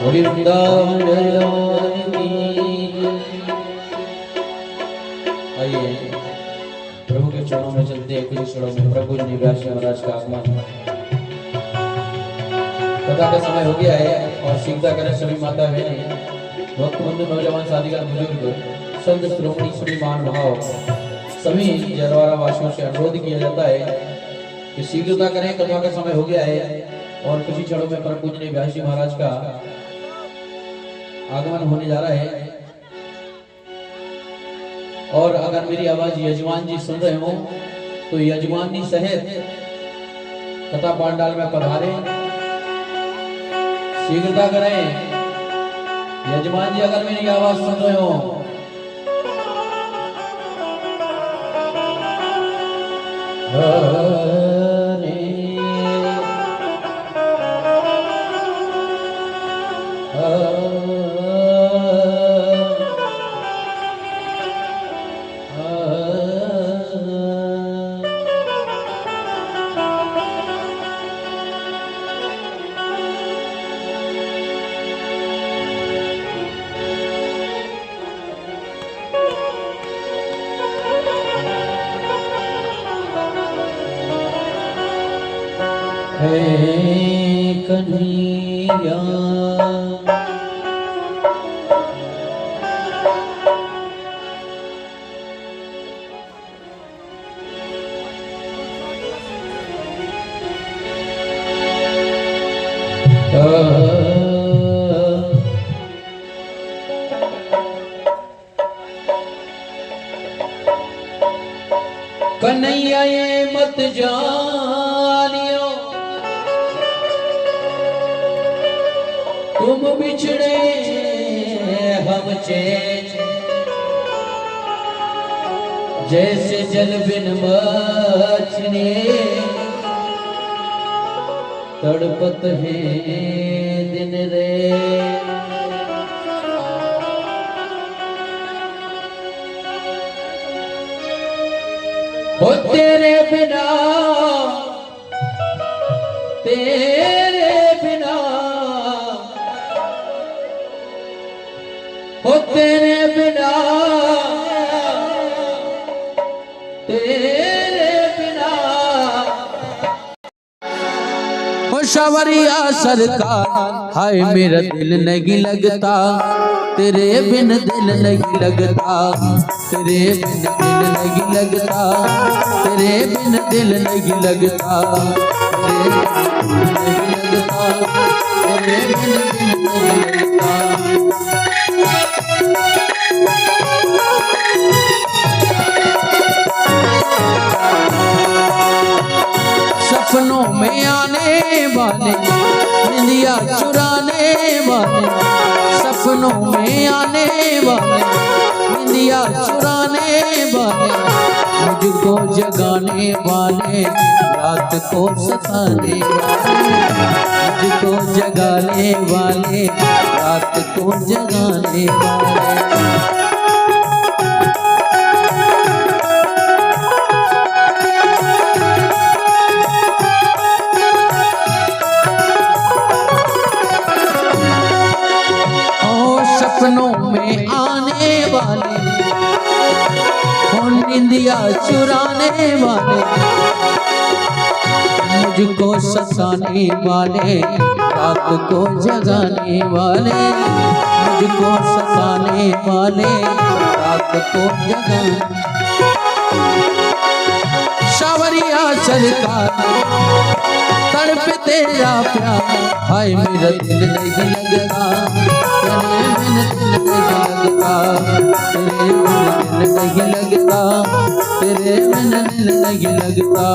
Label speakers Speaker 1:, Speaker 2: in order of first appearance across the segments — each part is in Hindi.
Speaker 1: बोली वृंदावन की। आइए प्रभु के चरणों में चलते हैं। कुछ क्षणों में प्रभु जी व्यास जी महाराज का आगमन, कथा का समय हो गया है और सीखता करें सभी माता बहनें, भक्त बंधु, नौजवान, साधीगण, बुजुर्ग, संत श्रोमणी, सभी महानुभाव, सभी जरवारा वासियों से अनुरोध किया जाता है कि शीघ्रता करें। कथा का समय हो गया है और कुछ ही क्षणों में परम पूजनीय व्यास जी महाराज का आगमन होने जा रहा है। और अगर मेरी आवाज यजमान जी सुन रहे हो तो यजमान जी सहित कथा पांडाल में पधारे, शीघ्रता करें। यजमान जी अगर मेरी आवाज सुन रहे हो कन्हैया कन्हैया ये मत जानियो तुम बिछड़े हम चैन, जैसे जल बिन मछली तड़पत है दिन रे। हो तेरे बिना, तेरे बिना, हो तेरे बिना, तेरे बिना, हो सवरिया सरकार, हाय मेरा दिल नहीं लगता, तेरे बिन दिल नहीं लगता, तेरे बिन दिल नहीं लगता, तेरे बिन दिल नहीं लगता, तेरे बिन दिल नहीं लगता, तेरे बिन दिल नहीं लगता। सपनों में आने वाले, निंदिया चुराने वाले, सपनों में आने वाले, निंदिया चुराने वाले, मुझको जगाने वाले, रात को सताने वाले, मुझको जगाने वाले, रात को जगाने वाले। सपनों में आने वाले, निंदिया चुराने वाले, मुझको सताने वाले, रात को जगाने वाले, मुझको सताने वाले, रात को जगाने। सावरिया सरकार तड़प तेरा प्यार, हाय मेरा दिल नहीं लगता, तेरे बिन दिल नहीं लगता, तेरे बिन दिल नहीं लगता, तेरे बिन दिल नहीं लगता।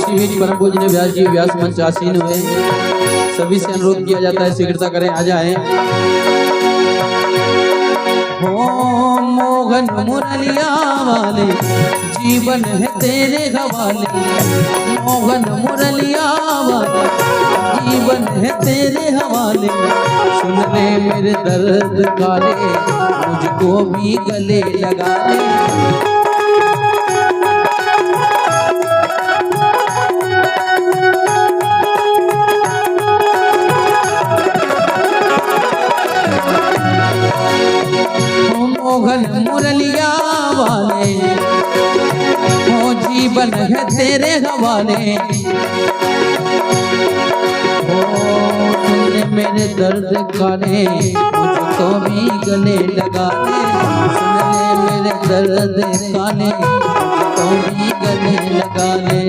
Speaker 1: इसी बीच परम पूजनीय व्यास जी व्यास मंच आसीन हुए। सभी से अनुरोध किया जाता है शीघ्रता करें, आ जाएं। ओ मोहन मुरलिया वाले जीवन है तेरे हवाले, मोहन मुरलिया वाले जीवन है तेरे हवाले। सुन ले मेरे दर्द काले, मुझको भी गले लगा ले। मोहन मुरलिया वाले ओ जीवन है तेरे हवाले। ओ सुन मेरे दर्द काले, मुझको भी गले लगा ले। सुन मेरे दर्द काले, मुझको भी गले लगा ले।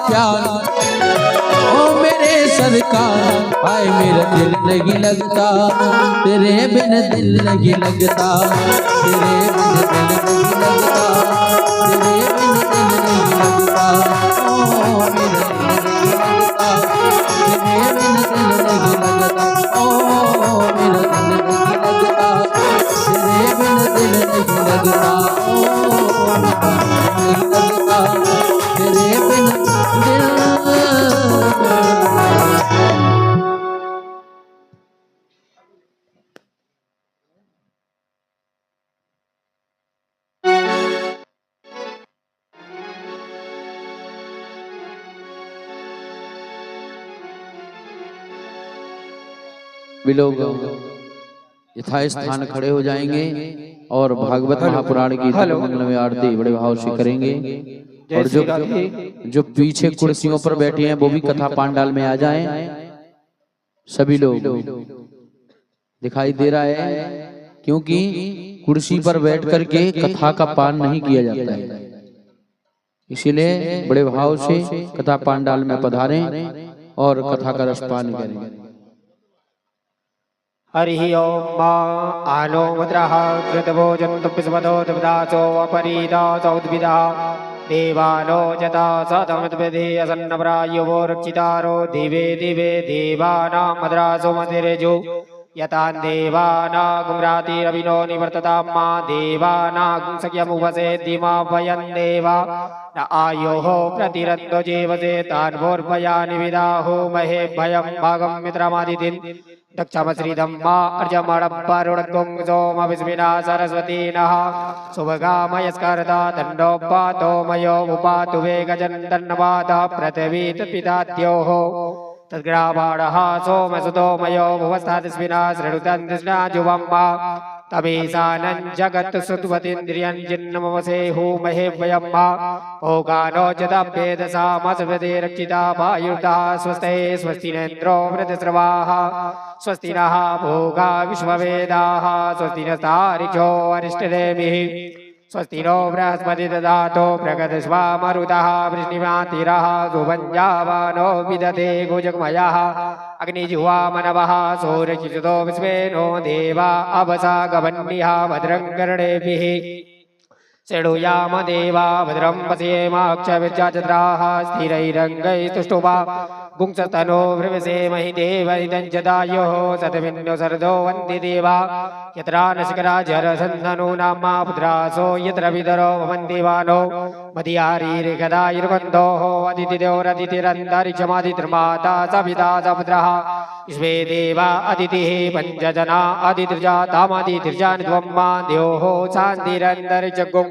Speaker 1: प्यार ओ मेरे सरकार, आए मेरा दिल नहीं लगता तेरे बिन, दिल नहीं लगता तेरे बिन, दिल नहीं लगता तेरे बिन, दिल नहीं लगता। ओ मेरा दिल नहीं लगता तेरे बिन, दिल नहीं लगता। ओ मेरा दिल नहीं लगता तेरे बिन, दिल नहीं लगता। ओ नहीं लगता तेरे बिन दिल। भी लोग यथास्थान खड़े हो जाएंगे और भागवत महापुराण की मंगलमय आरती बड़े भाव से करेंगे। और जो पीछे कुर्सियों पर बैठे हैं वो भी कथा पांडाल में आ जाएं। सभी लोग दिखाई दे रहा है, क्योंकि कुर्सी पर बैठ करके कथा का पान नहीं किया जाता है, इसीलिए बड़े भाव से कथा पांडाल में पधारें और कथा का रसपान करें।
Speaker 2: हरि ओम मा आनो भद्रः कृतभोजन्तु पिस्मदो दुब्दासो अपरीदासो उद्भिदा देवानो जता सतमद्विधि असन्नप्रायुवो रक्षितारो दिवे दिवे देवानां मद्रासो मदिरेजो यतान् देवानागुंरातिरविनो निवर्ततां मा देवानागुं सख्यमुपसे दिमा भयं देवा न आयोः प्रतिरन्तो जीवसे तान् भोर्भयानि विदाहो महे भयं भागं मित्रमादितिन् दक्षमश्रीदं मा अर्जमणपरुणगुं सोमविस्मिना सरस्वती नः सुभगामयस्करदा दण्डोपातो मयो उपातु वेगजन्तन्नवादः पृथिवी तत्पिताद्योः तद्ग्रावाणः सोमसुतो मयो भुवस्तादस्मिना शृणुतं कृष्णाजुवं मा तमेशानं जगत् सुत्वतीन्द्रियं जिन्नमवसे हूमहे वयं मा ओगानो जदभेदसामसवदे रक्षिता वायुर्तः स्वस्ते स्वस्तिनेन्द्रो वृद्धस्रवाः स्वस्ति नः भोगा विश्ववेदाः स्वस्ति नस्तारिक्षो अरिष्टनेमिः स्वस्ति नो बृहस्पति ददातो प्रगतस्वामरुतः वृष्णिमातिरः सुभञ्जावानो विदधे गोजगमयः अग्निजुवामनवः सूर्यचितो विश्वे नो देवा अवसा गवन्निः भद्रं कर्णेभिः शृणुयाम देवा भद्रं पश्येमाक्षविर्जाजत्राः स्थिरैरङ्गैस्तुष्टुवा गुंसतनो वृवसेमहि देवरिदं जदायोः सतमिन्नो सरदो वन्ति देवा यत्रा नशिकरा जरसन्धनो नामा पुत्रासो यत्र विदरो भवन्ति वानो मदियारीर्गदायुर्बन्धोः अदितिदेवरदितिरन्तरिक्षमादितिर्माता सविता सपुत्रः विश्वे देवा अदितिः पञ्चजना अदितिर्जातामदितिर्जानित्वं मा द्योः शान्तिरन्तरिक्षगुं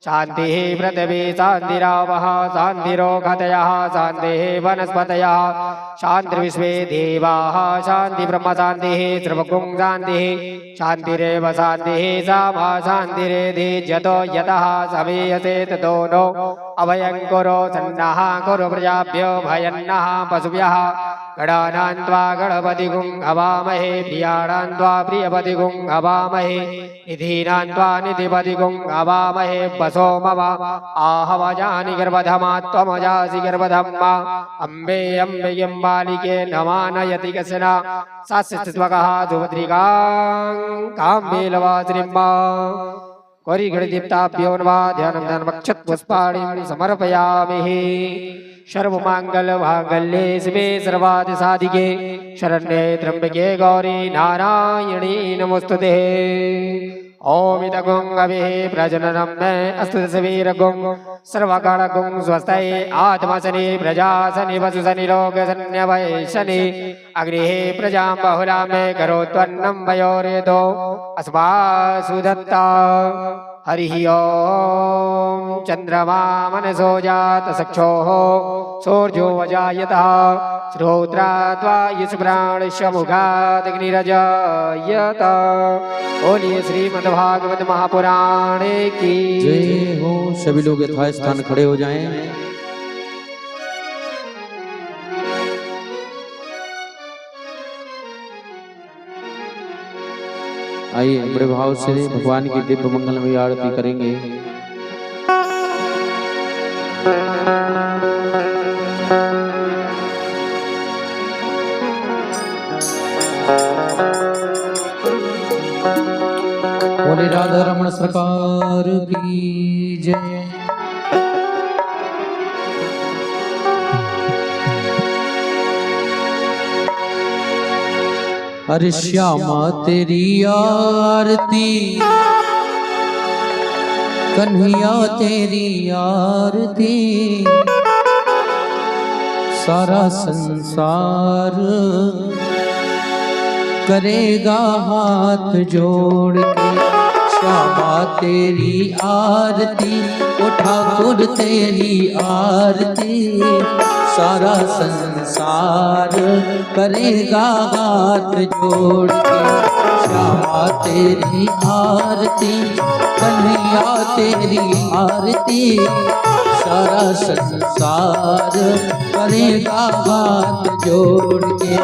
Speaker 2: शान्तिः पृथिवी शान्तिरावः शान्तिरोगतयः शान्तिः वनस्पतयः शान्तिर्विश्वे देवाः शान्तिब्रह्म शान्तिः सर्वगुं शान्तिः शान्तिरेव शान्तिः सामा शान्तिरेधि यतो यतः समीयते ततो नो अभयं कुरु सन्नः कुरु प्रजाभ्यो भयन्नः पशुभ्यः गणानान्त्वा गणपतिगुं हवामहे प्रियाणान्त्वा प्रियपतिगुं हवामहे निधीनान्त्वा निधिपतिगुं हवामहे वसो मम आहवजानि गर्भधमा त्वमजासि गर्भधम्मा अम्बे अम्बेयं बालिके नमानयति कसना सास्यस्त्वकः सुभद्रिकां काम्बेलवासिनिम्मा कोरिगणदीप्ताभ्यो नमः ध्यानं धनमक्षत्पुष्पाणिं समर्पयामि सर्वमङ्गलमाङ्गल्ये शिवे सर्वार्थसाधिके शरण्ये त्र्यम्बके गौरी नारायणी नमोस्तुते ओम इदगुं अभिः प्रजननं मे अस्तु दशवीरगुं सर्वगणगुं स्वस्ति आत्मशनि प्रजाशनि वसुशनि लोकशन्यवैशनि अग्निः प्रजां बहुलां मे करोत्वन्नं वयोरेदो अस्मासु दत्ता हरिः ओम चंद्रमा मनसो जात सक्षोः सूर्यो वजायतः श्रोत्राद्वायुष्प्राणशमुखादग्निरजायत बोलिए श्रीमद्भागवत महापुराणे की
Speaker 1: जय हो। सभी लोग यथास्थान खड़े हो जाएं। आइए बड़े भाव से भगवान की दिव्य मंगलमयी आरती करेंगे। बोले राधा रमण सरकार की जय। अरे श्यामा तेरी आरती, कन्हैया तेरी आरती, सारा संसार करेगा हाथ जोड़ के। श्यामा तेरी आरती, ओ ठाकुर तेरी आरती, सारा संसार करेगा हाथ जोड़ के। श्यामा तेरी आरती, कन्हैया तेरी आरती, सारा संसार करेगा हाथ जोड़ के।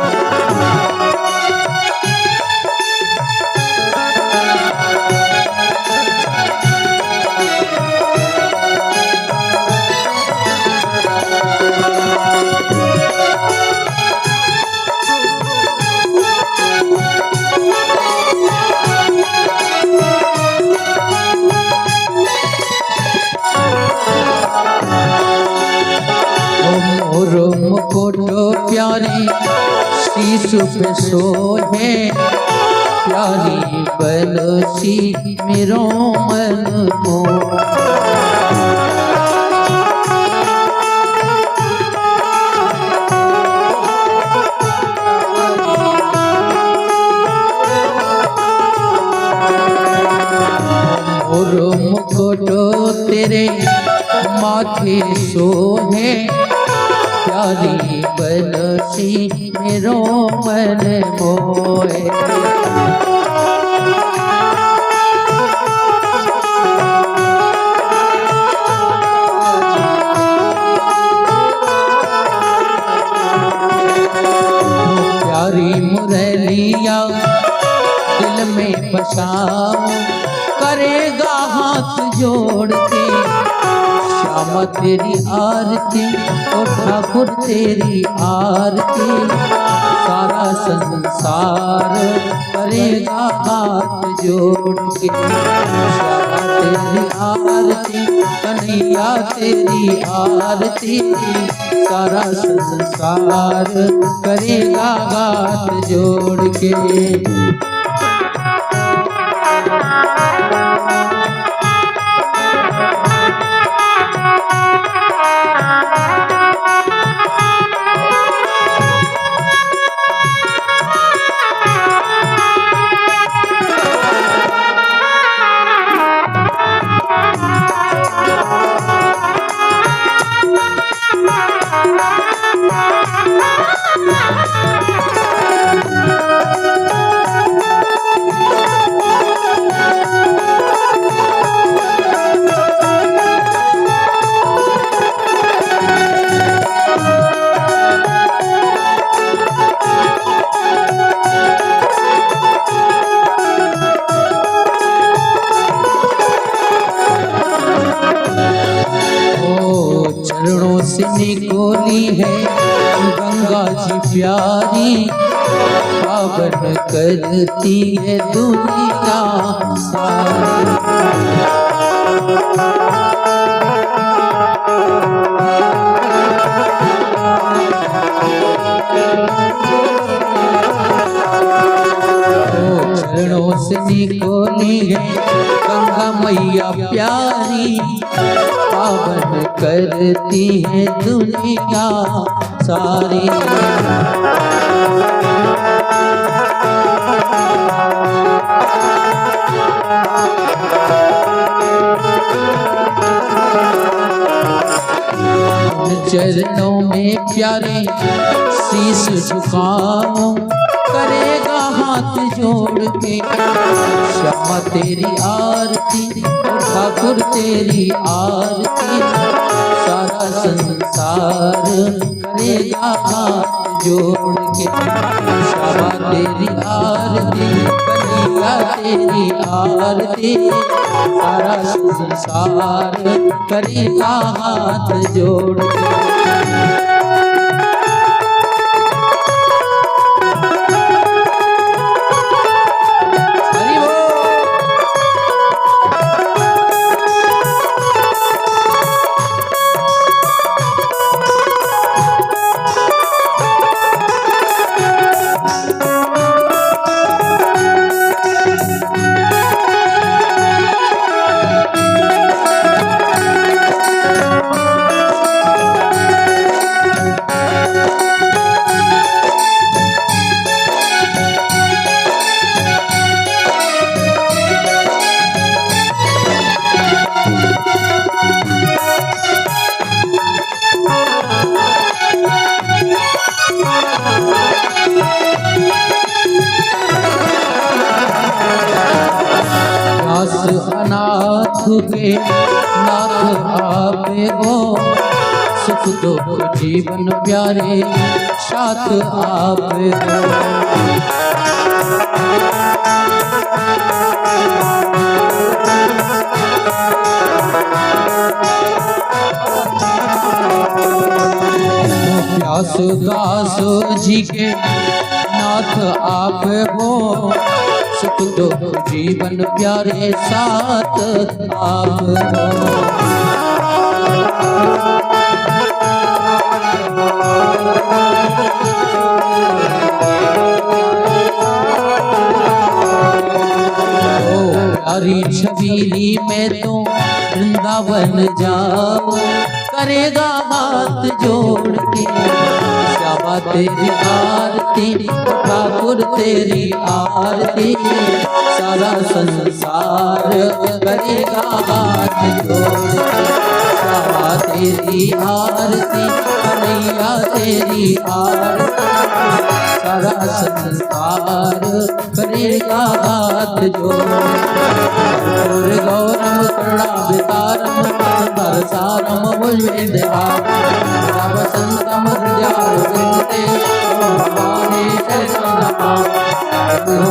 Speaker 1: मुकुटो प्यारे शीश पे सोहे, प्यारी बलसी मेरो मन को। और मुकुटो तेरे माथे सोहे, प्यारी बलसी मेरो मन मोहे। प्यारी मुरलिया दिल में बसाओ, करेगा हाथ जोड़ के। श्यामा तेरी आरती, ओ ठाकुर तेरी आरती, सारा संसार करेगा हाथ जोड़ के। श्यामा तेरी आरती, कन्हैया तेरी आरती, सारा संसार करेगा हाथ जोड़ के। होती है गंगा जी प्यारी, पावन करती है दुनिया सारी। चरणों से निकोली है गंगा मैया प्यारी, पावन करती है दुनिया सारी। चरणों में प्यारे शीश झुकाऊं, करेगा हाथ जोड़ के श्यामा तेरी आरती, ठाकुर तेरी आरती, सारा संसार करेगा हाथ जोड़ के। श्यामा तेरी आरती, कन्हैया तेरी आरती, सारा संसार करेगा हाथ जोड़ के। अनाथ के नाथ आपे हो, सुख दुख जीवन प्यारे साथ आपे हो। प्यास दास जी के नाथ आप हो, सुख दुख जीवन प्यारे साथ आप हो। प्यारी छबीली में तो वृंदावन जाओ, करेगा हाथ जोड़ के श्यामा तेरी आरती, ठाकुर तेरी आरती, सारा संसार करेगा हाथ जोड़ के। श्यामा तेरी आरती, कन्हैया तेरी आरती, सारा संसार करेगा हाथ जोड़ के। गौरम करुणावतारम सारम भुजवेन्द्रहारम वसंतम हृदयारविन्दे भवानी शरणम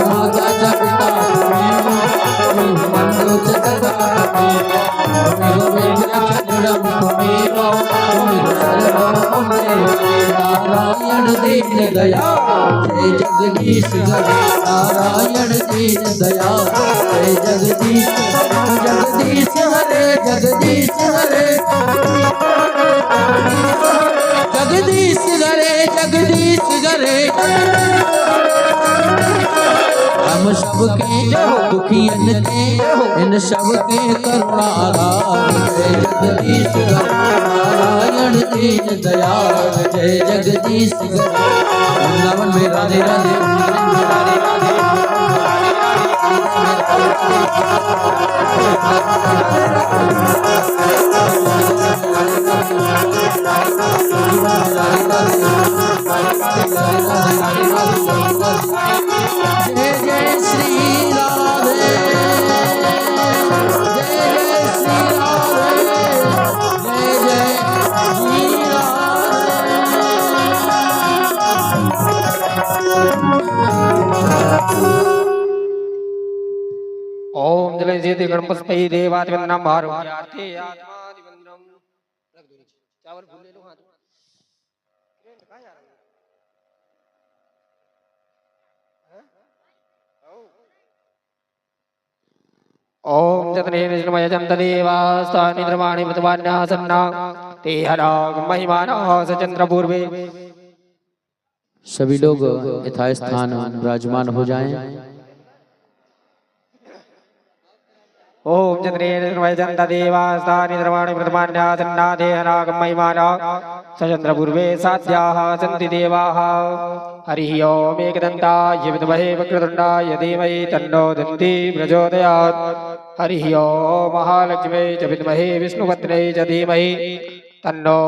Speaker 1: माता च पिता त्वमेव बन्धु च सखा गोविन्द च दृढं त्वमेव सर्वं नारायण दीन दया जय जगदीश हरे, नारायण दीन दया जय जगदीश जगदीश हरे, जगदीश हरे, जगदीश हरे, जगदीश हरे। हम सबके दुखियन के इन सबके करुणा आधार, जय जगदीश नारायण दीन दयाल जय जगदीश। वृंदावन में राधे राधे, राधे राधे, जय जय श्री राधे, जय जय श्री राधे, जय जय श्री राधे।
Speaker 2: ओम जल जेते गणपति देवादिवंदनम भारो आरती आत्मादिवंदनम। चावल भूल ले लो हाथ। ओम जतने निष्णमय जंत देवास्तानि द्रवाणि मृतवान्यासन्ना ते हराग महिमाना सचंद्र पूर्वे।
Speaker 1: सभी लोग यथास्थान विराजमान हो जाएं।
Speaker 2: ओम जतने निष्णमय जंत देवास्तानि द्रवाणि मृतवान्यासन्ना ते हराग महिमाना सचंद्र पूर्वे साध्याः सन्ति देवाः। हरिः ओम एकदन्ताय विद्महे वक्रतुण्डाय धीमहि तन्नो दन्ती प्रचोदयात्। हरिः ओम महालक्ष्मी च विद्महे विष्णुपत्न्यै च धीमहि तन्नो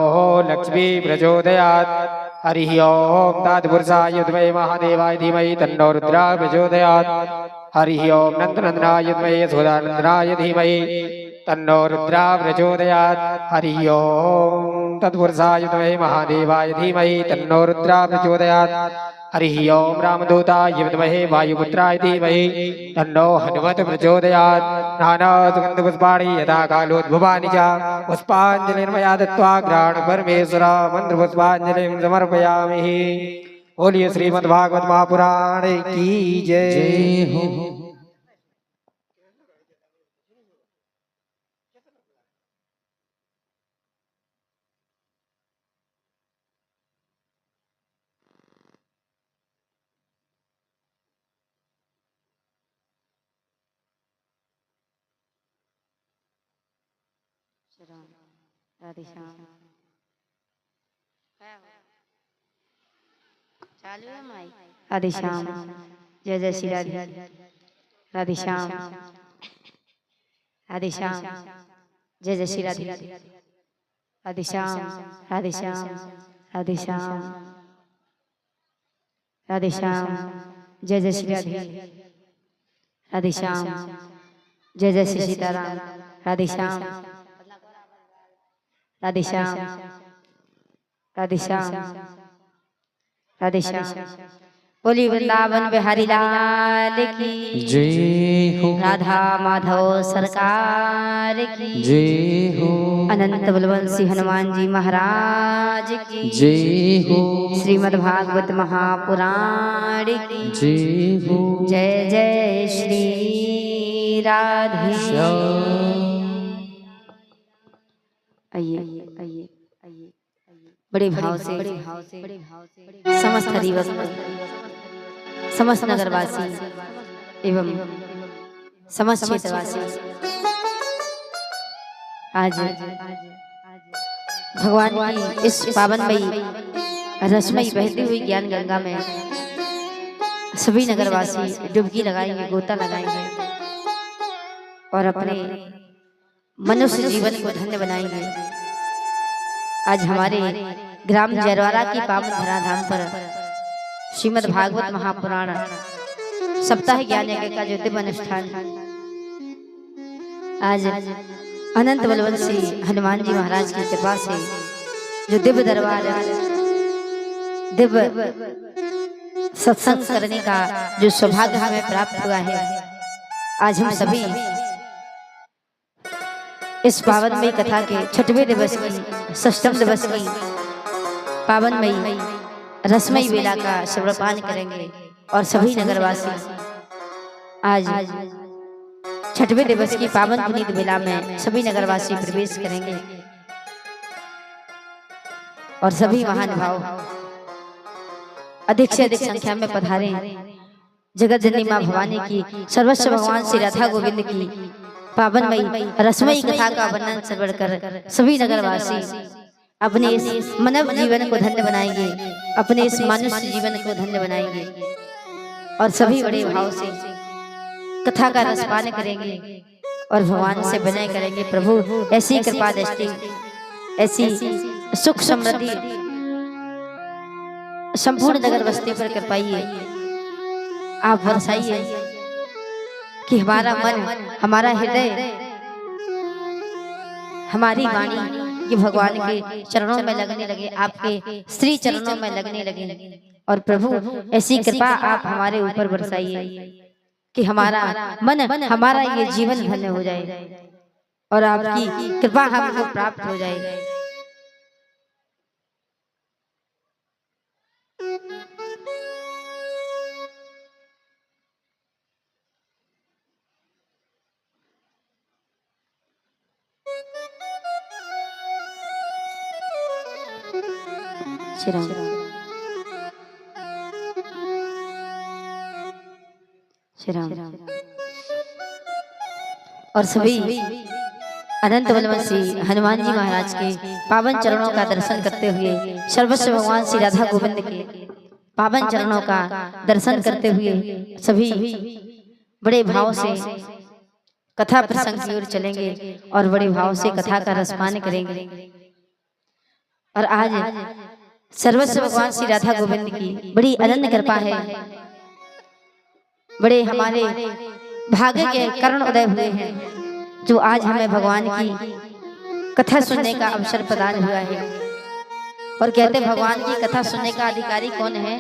Speaker 2: लक्ष्मी प्रचोदयात्। हरिः ओम तत्पुरुषाय विद्महे महादेवाय धीमहि तन्नो रुद्रः प्रचोदयात्। हरिः ओम नन्दनन्दनाय विद्महे यशोदानन्दनाय धीमहि तन्नो रुद्रः प्रचोदयात्। हरिः ओम तत्पुरुषाय विद्महे महादेवाय धीमहि तन्नो रुद्रः प्रचोदयात्। हरिः ओम रामदूताय विद्महे वायुपुत्राय धीमहि तन्नो हनुमत् प्रचोदयात्। नानासुगन्धपुष्पाणि यथा कालोद्भवानि च पुष्पाञ्जलिर्मया दत्त्वा गृहाण परमेश्वर मन्त्रपुष्पाञ्जलिं समर्पयामि। बोलिए श्रीमद्भागवत महापुराण की जय।
Speaker 1: जय हो।
Speaker 3: राधे श्याम। चालू है माई। राधे श्याम। जय जय श्री राधे। राधे श्याम। राधे श्याम। जय जय श्री राधे। राधे श्याम। राधे श्याम। राधे श्याम। राधे श्याम। जय जय श्री राधे। राधे श्याम। जय जय श्री सीताराम। राधे श्याम। राधे श्याम। राधे श्याम। राधे श्याम। बोली वृंदावन बिहारी लाल की
Speaker 1: जय हो।
Speaker 3: राधा माधव सरकार की
Speaker 1: जय हो।
Speaker 3: अनंत बलवंशी हनुमान जी महाराज की
Speaker 1: जय हो।
Speaker 3: श्रीमद् भागवत महापुराण की
Speaker 1: जय हो।
Speaker 3: जय जय श्री राधे श्याम। आइए आइए आइए बड़े भाव से समस्त हरिभक्त समस्त नगरवासी एवं समस्त क्षेत्रवासी आज भगवान की इस पावनमयी रसमयी बहती हुई ज्ञान गंगा में सभी नगरवासी डुबकी लगाएंगे, गोता लगाएंगे और अपने मनुष्य जीवन को धन्य बनाएंगे। आज हमारे ग्राम जरवारा की पावन धराधाम पर श्रीमद् भागवत महापुराण सप्ताह ज्ञान यज्ञ का जो दिव्य अनुष्ठान आज अनंत बलवंशी हनुमान जी महाराज की कृपा से जो दिव्य दरबार दिव्य सत्संग करने का जो सौभाग्य हमें प्राप्त हुआ है, आज हम सभी इस पावनमयी कथा के 6वें दिवस की 6म दिवस की पावनमयी रसमयी वेला का श्रवणपान करेंगे और सभी नगरवासी आज 6वें दिवस की पावन पुनीत वेला में सभी नगरवासी प्रवेश करेंगे और सभी महानुभाव अधिक से अधिक संख्या में पधारे। जगत जननी मां भवानी की सर्वस्व भगवान श्री राधा गोविंद की पावनमयी रसमयी कथा का वर्णन श्रवण कर सभी नगरवासी अपने इस मानव जीवन को धन्य बनाएंगे, अपने इस मनुष्य जीवन को धन्य बनाएंगे और सभी बड़े भाव से कथा का रसपान करेंगे और भगवान से विनय करेंगे, प्रभु ऐसी कृपा दृष्टि, ऐसी सुख समृद्धि संपूर्ण नगर बस्ती पर कृपाइए, आप बरसाइए कि हमारा मन, हमारा हृदय, हमारी वाणी ये भगवान के चरणों में लगने लगे, आपके श्री चरणों में लगने लगे और प्रभु ऐसी कृपा आप हमारे ऊपर बरसाइए कि हमारा मन, हमारा ये जीवन धन्य हो जाए और आपकी कृपा हमको प्राप्त हो जाए। श्री राम श्री राम। और सभी अनंत बलवंशी हनुमान जी महाराज के पावन चरणों का दर्शन करते हुए, सर्वस्व भगवान श्री राधा गोविंद के पावन चरणों का दर्शन करते हुए सभी बड़े भाव से कथा प्रसंग की ओर चलेंगे और बड़े भाव से कथा का रसपान करेंगे। और आज सर्वस्व भगवान श्री राधा गोविंद की बड़ी अनंत कृपा है, बड़े हमारे भाग्य के करण उदय हुए हैं जो आज हमें भगवान की कथा सुनने का अवसर प्रदान हुआ है। और कहते भगवान की कथा सुनने का अधिकारी कौन है?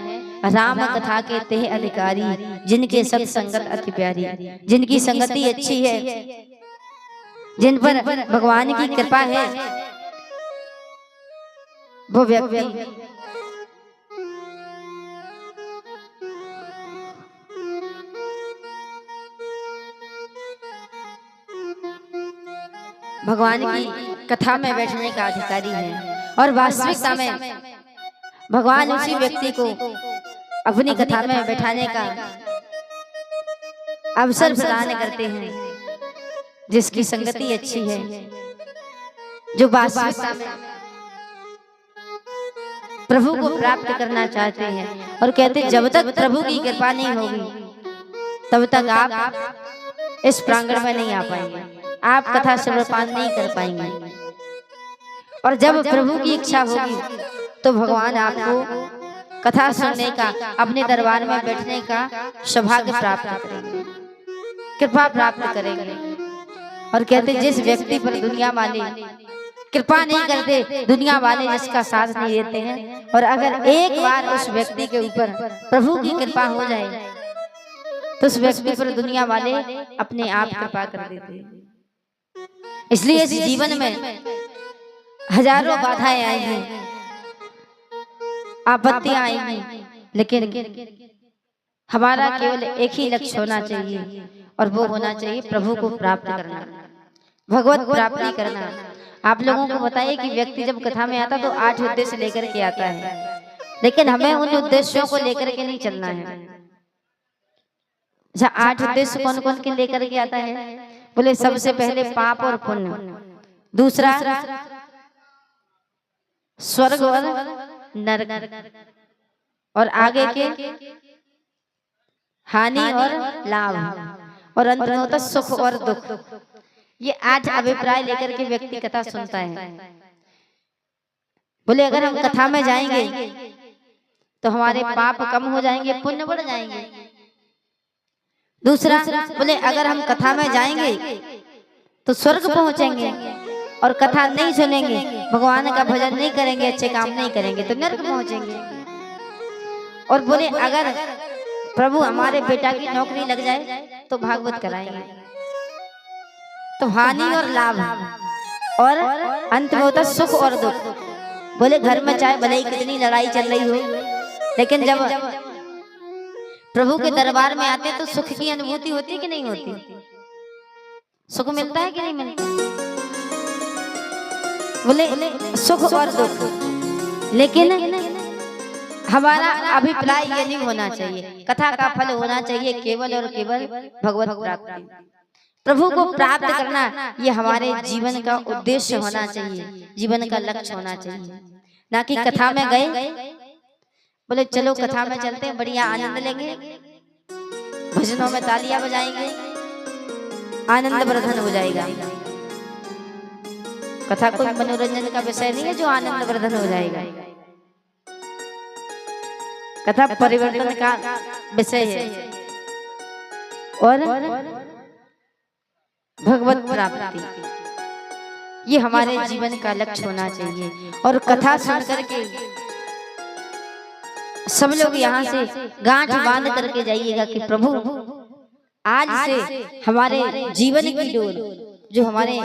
Speaker 3: राम कथा के ते अधिकारी, जिनके सत संगत अति प्यारी। जिनकी संगति अच्छी है, जिन पर भगवान की कृपा है, वो व्यक्ति भगवान की कथा में बैठने का अधिकारी है। और वास्तविकता में भगवान उसी व्यक्ति को अपनी कथा में बैठाने का अवसर प्रदान करते हैं जिसकी संगति अच्छी है, जो वास्तविकता में प्रभु को प्राप्त करना चाहते हैं। और कहते जब तक प्रभु की कृपा नहीं होगी तब तक आप इस प्रांगण में नहीं आ पाएंगे, आप कथा श्रवण नहीं कर पाएंगे। और जब प्रभु की इच्छा होगी तो भगवान आपको कथा सुनने का, अपने दरबार में बैठने का सौभाग्य प्राप्त करेंगे, कृपा प्राप्त करेंगे। और कहते जिस व्यक्ति पर दुनिया वाले कृपा नहीं करते, दुनिया वाले जिसका साथ नहीं देते हैं, और अगर एक बार उस व्यक्ति के ऊपर प्रभु की कृपा हो जाए तो उस व्यक्ति पर दुनिया वाले अपने आप कृपा कर देते हैं। इसलिए इस जीवन में हजारों बाधाएं आई हैं, आपत्तियां आई हैं, लेकिन हमारा केवल एक ही लक्ष्य होना चाहिए और वो होना चाहिए प्रभु को प्राप्त करना, भगवत प्राप्ति करना। आप लोगों को बताइए कि व्यक्ति जब कथा में आता तो 8 उद्देश्य लेकर के आता है, लेकिन हमें उन उद्देश्यों को लेकर के नहीं चलना है। अच्छा, 8 उद्देश्य कौन कौन के लेकर के आता है? बोले सबसे पहले पाप और पुण्य, दूसरा स्वर्ग और नरक, और आगे के हानि और लाभ, और अंत में होता सुख और दुख। ये 8 अभिप्राय लेकर के व्यक्ति कथा सुनता है। बोले अगर हम कथा में जाएंगे तो हमारे पाप कम हो जाएंगे, पुण्य बढ़ जाएंगे। दूसरा बोले अगर हम कथा में जाएंगे तो स्वर्ग पहुंचेंगे, और कथा नहीं सुनेंगे, भगवान का भजन नहीं करेंगे, अच्छे काम नहीं करेंगे तो नरक पहुंचेंगे। और बोले अगर प्रभु हमारे बेटा की नौकरी लग जाए तो भागवत कराएंगे, तो हानि और लाभ, और अंत में होता सुख और दुख। बोले घर में चाहे भले ही कितनी लड़ाई चल रही हो, लेकिन जब प्रभु के दरबार में आते तो सुख की अनुभूति होती है कि नहीं होती? सुख मिलता है कि नहीं मिलता? बोले सुख और दुख, लेकिन हमारा अभिप्राय ये नहीं होना चाहिए। कथा का फल होना चाहिए केवल और केवल भगवत प्राप्ति, प्रभु को प्राप्त करना, ये हमारे जीवन का उद्देश्य होना चाहिए, जीवन का लक्ष्य होना चाहिए। ना कि कथा में गए, बोले चलो कथा में चलते हैं, बढ़िया आनंद लेंगे, भजनों में तालियां बजाएंगे, आनंद वर्धन हो जाएगा। कथा कोई मनोरंजन का विषय नहीं है जो आनंद वर्धन हो जाएगा। कथा परिवर्तन का विषय है और भगवत प्राप्ति, ये हमारे जीवन का लक्ष्य होना चाहिए। और कथा सुन करके सब लोग यहाँ से गांठ बांध करके जाइएगा कि प्रभु आज से हमारे जीवन की डोर, जो हमारे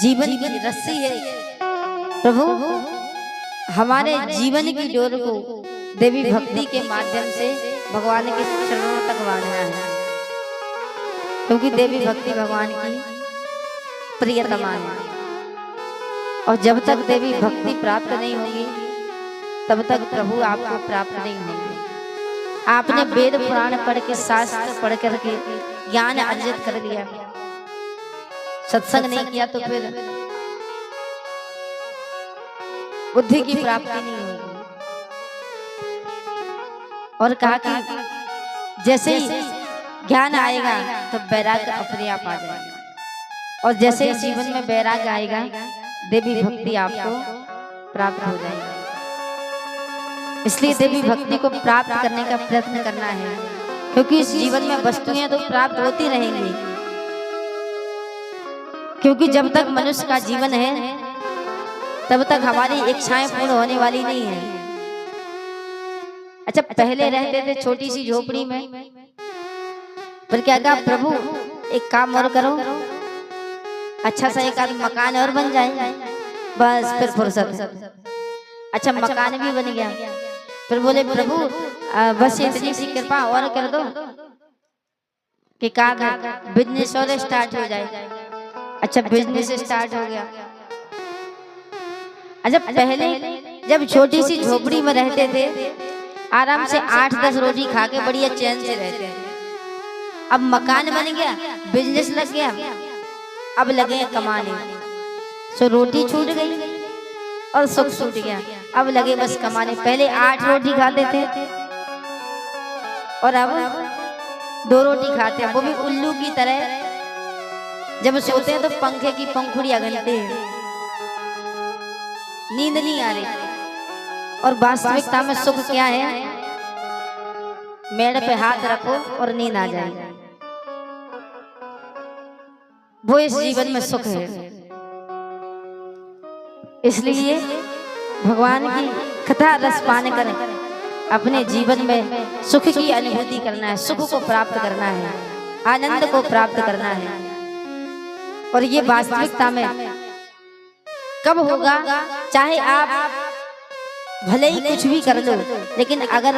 Speaker 3: जीवन की रस्सी है, प्रभु हमारे जीवन की डोर को देवी भक्ति के माध्यम से भगवान के चरणों तक बांधना है, क्योंकि देवी भक्ति भगवान की प्रियतमा है। और जब तक देवी भक्ति प्राप्त नहीं होगी तब तक प्रभु आपको प्राप्त नहीं होंगे। आपने वेद पुराण पढ़ के, शास्त्र पढ़ करके ज्ञान अर्जित कर लिया, सत्संग नहीं किया तो फिर बुद्धि की प्राप्ति नहीं होगी। और कहा कि जैसे ही ज्ञान आएगा तो वैराग्य अपने आप आ जाएगा, और जैसे ही जीवन में वैराग्य आएगा देवी भक्ति आपको प्राप्त हो जाएगी। इसलिए देवी भक्ति को प्राप्त करने का प्रयत्न करना है, क्योंकि इस जीवन में वस्तुएं तो प्राप्त होती रहेंगी, क्योंकि जब तक मनुष्य का जीवन है तब तक हमारी इच्छाएं पूर्ण होने वाली नहीं है। अच्छा, पहले रहते थे छोटी सी झोपड़ी में, पर क्या कहा प्रभु एक काम और करो, अच्छा सा एक आध मकान और बन जाए, बस फिर फुर्सत। अच्छा, मकान भी बन गया, फिर बोले प्रभु बस इतनी सी कृपा और कर दो कि काम बिजनेस और स्टार्ट हो जाए। अच्छा, बिजनेस स्टार्ट हो गया। अच्छा, पहले जब छोटी सी झोपड़ी में रहते थे आराम से 8-10 रोटी खा के बढ़िया चैन से रहते थे। अब मकान बन गया, बिजनेस लग गया, अब लगे कमाने, सो रोटी छूट गई और सुख छूट गया, अब लगे बस कमाने। पहले 8 रोटी खाते थे और अब 2 रोटी खाते हैं, वो भी उल्लू की तरह। जब सोते हैं तो पंखे की पंखुड़ियां गलते हैं, नींद नहीं आ रही। और वास्तविकता में सुख क्या है? मेड़ पे हाथ रखो और नींद आ जाए, वो इस जीवन में सुख है। इसलिए भगवान की कथा रस पान कर अपने जीवन में सुख की अनुभूति करना है, सुख को प्राप्त करना है, आनंद को प्राप्त करना है। और ये वास्तविकता में कब होगा? चाहे आप भले ही कुछ भी कर लो, लेकिन अगर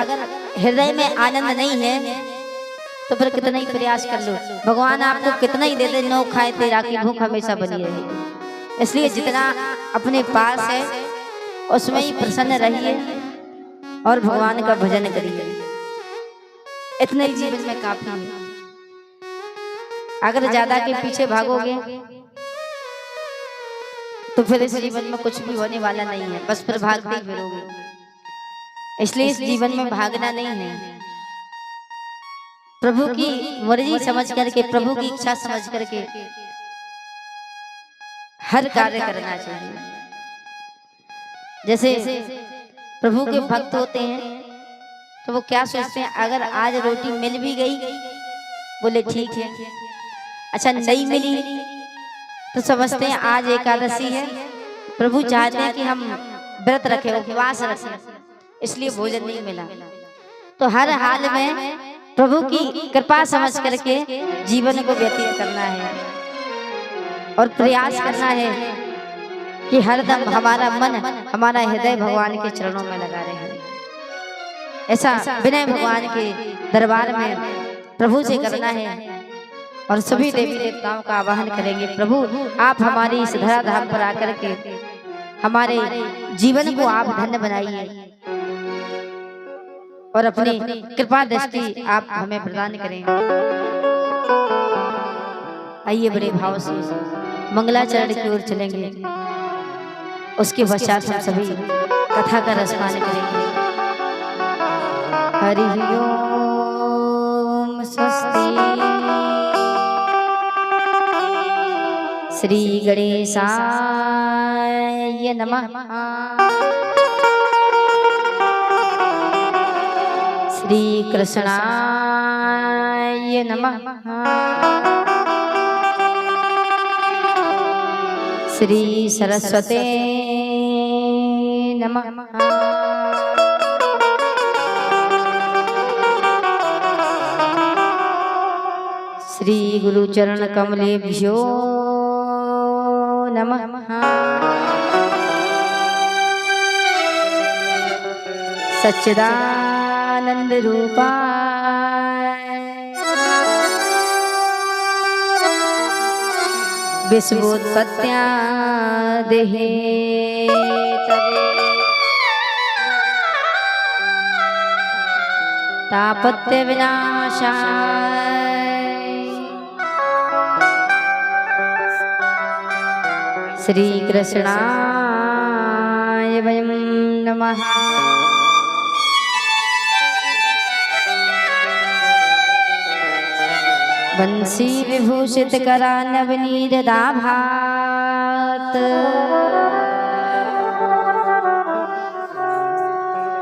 Speaker 3: हृदय में आनंद नहीं है तो फिर कितना ही प्रयास कर लो, भगवान आपको कितना ही दे दे, नो खाए तेरा की भूख हमेशा बनी रहेगी। इसलिए जितना अपने पास है उसमें ही प्रसन्न रहिए और भगवान का भजन करिए, इतने ही जीवन में काफी है। अगर ज्यादा के पीछे भागोगे तो फिर इस जीवन में कुछ भी होने वाला नहीं है, बस फिर भागते ही फिरोगे। इसलिए इस जीवन में भागना नहीं है, प्रभु की मर्जी समझ करके, प्रभु की इच्छा समझ करके हर कार्य करना चाहिए। जैसे प्रभु के भक्त होते हैं तो वो क्या सोचते हैं? अगर आज रोटी मिल भी गई, बोले ठीक है। अच्छा, नहीं मिली तो समझते हैं आज एकादशी है, प्रभु चाहते हैं कि हम व्रत रखें, उपवास रखें, इसलिए भोजन नहीं मिला। तो हर हाल में प्रभु की कृपा समझ करके जीवन को व्यतीत करना है और प्रयास करना है कि हरदम हमारा मन, हमारा हृदय भगवान के चरणों में लगा रहे। ऐसा विनय भगवान के दरबार में प्रभु से करना है और सभी देवी देवताओं का आवाहन करेंगे, प्रभु आप हमारी इस धराधाम पर आकर के हमारे जीवन को आप धन्य बनाइए और अपनी कृपा दृष्टि आप हमें प्रदान करें। आइए बड़े भाव से मंगलाचरण की ओर चलेंगे, उसके पश्चात हम सभी कथा का रसपान करेंगे। हरि ओम स्वस्ति। श्री गणेशाय नमः। श्री कृष्णाय नमः। श्री सरस्वते नमः। श्री गुरु चरण कमलेभ्यो नमः। सच्चिदानंद रूपाय विश्वोत्पत्त्या देहे तवे तापत्य विनाशाय श्री कृष्णाय वयं नमः। बंसी विभूषित करा नवनीत दाभात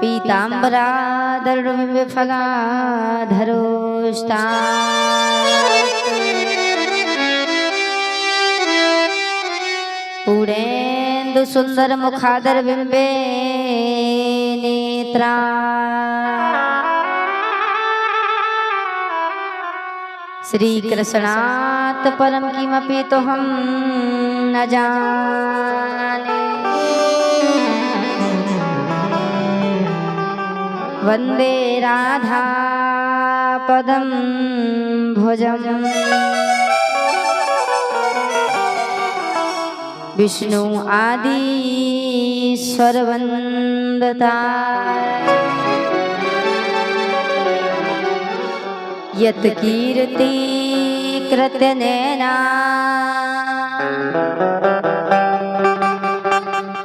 Speaker 3: पीतांबरा दरुविफला धरोष्टा पूरेन्दु सुंदर मुखादर बिंबे नेत्रा श्री कृष्णात् परम किमपि तो हम न जाने। वंदे राधा पदम भुजम विष्णु आदि स्वरवंदता यत् कीर्ति कृत्य नैना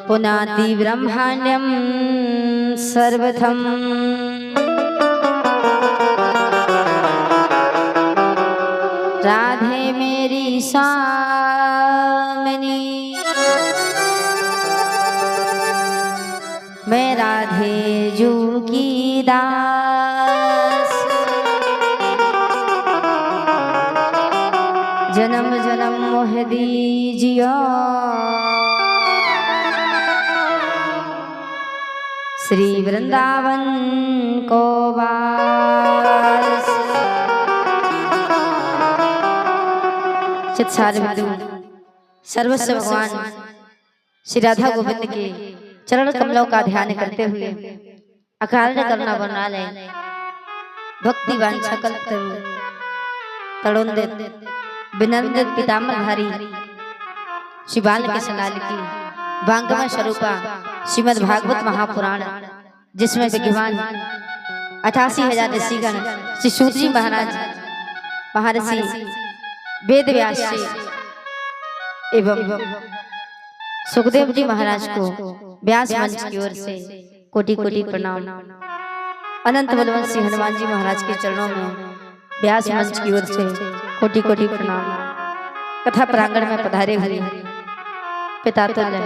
Speaker 3: पुनाति ब्रह्माण्यं सर्वथं राधे मेरी स्वामिनी मैं राधे जू की दास जन्म जन्म मोह दीजियो श्री वृंदावन को वास। चित्सार बिंदु सर्वस्व भगवान श्री राधा गोविंद के चरण कमलों का ध्यान करते हुए अकारण करना वर्णालय भक्ति वांछा कल्पतरु तड़ोन्दित विनंदित पीताम्बरधारी श्री बालकृष्ण सलाल की वांगमय स्वरूपा श्रीमद् भागवत महापुराण जिसमें विद्यमान 88,000 ऋषिगण श्री सूत जी महाराज महर्षि वेद व्यास जी एवं सुखदेव जी महाराज को व्यास मंच की ओर से कोटि कोटि प्रणाम। अनंत बलवंत सिंह हनुमान जी महाराज के चरणों में व्यास मंच की ओर से कोटि कोटि प्रणाम। कथा प्रांगण में पधारे हुए पिता तुल्य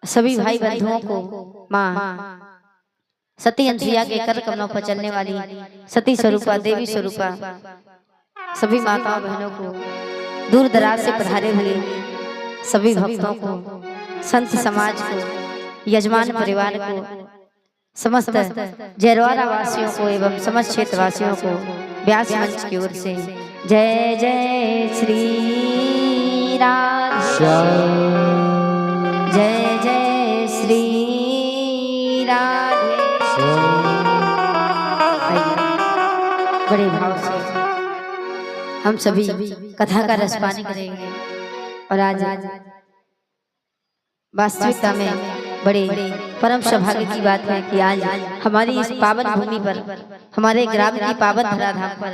Speaker 3: सभी भाई बंधुओं को माँ सती अंसिया के कर कमलों पर चलने वाली सती स्वरूपा देवी स्वरूपा सभी माताओं बहनों को दूर दराज से पधारे हुए सभी भक्तों को संत समाज को यजमान परिवार को समस्त जयरवाड़ा वासियों को एवं समस्त क्षेत्र वासियों को व्यास मंच की ओर से जय जय श्री राधे जय जय श्री राधे। बड़े भाव से हम सभी कथा का रसपान करेंगे और आज वास्तविकता में बड़े परम सौभाग्य की बात है कि आज हमारी इस पावन भूमि पर हमारे ग्राम की पावन धराधाम पर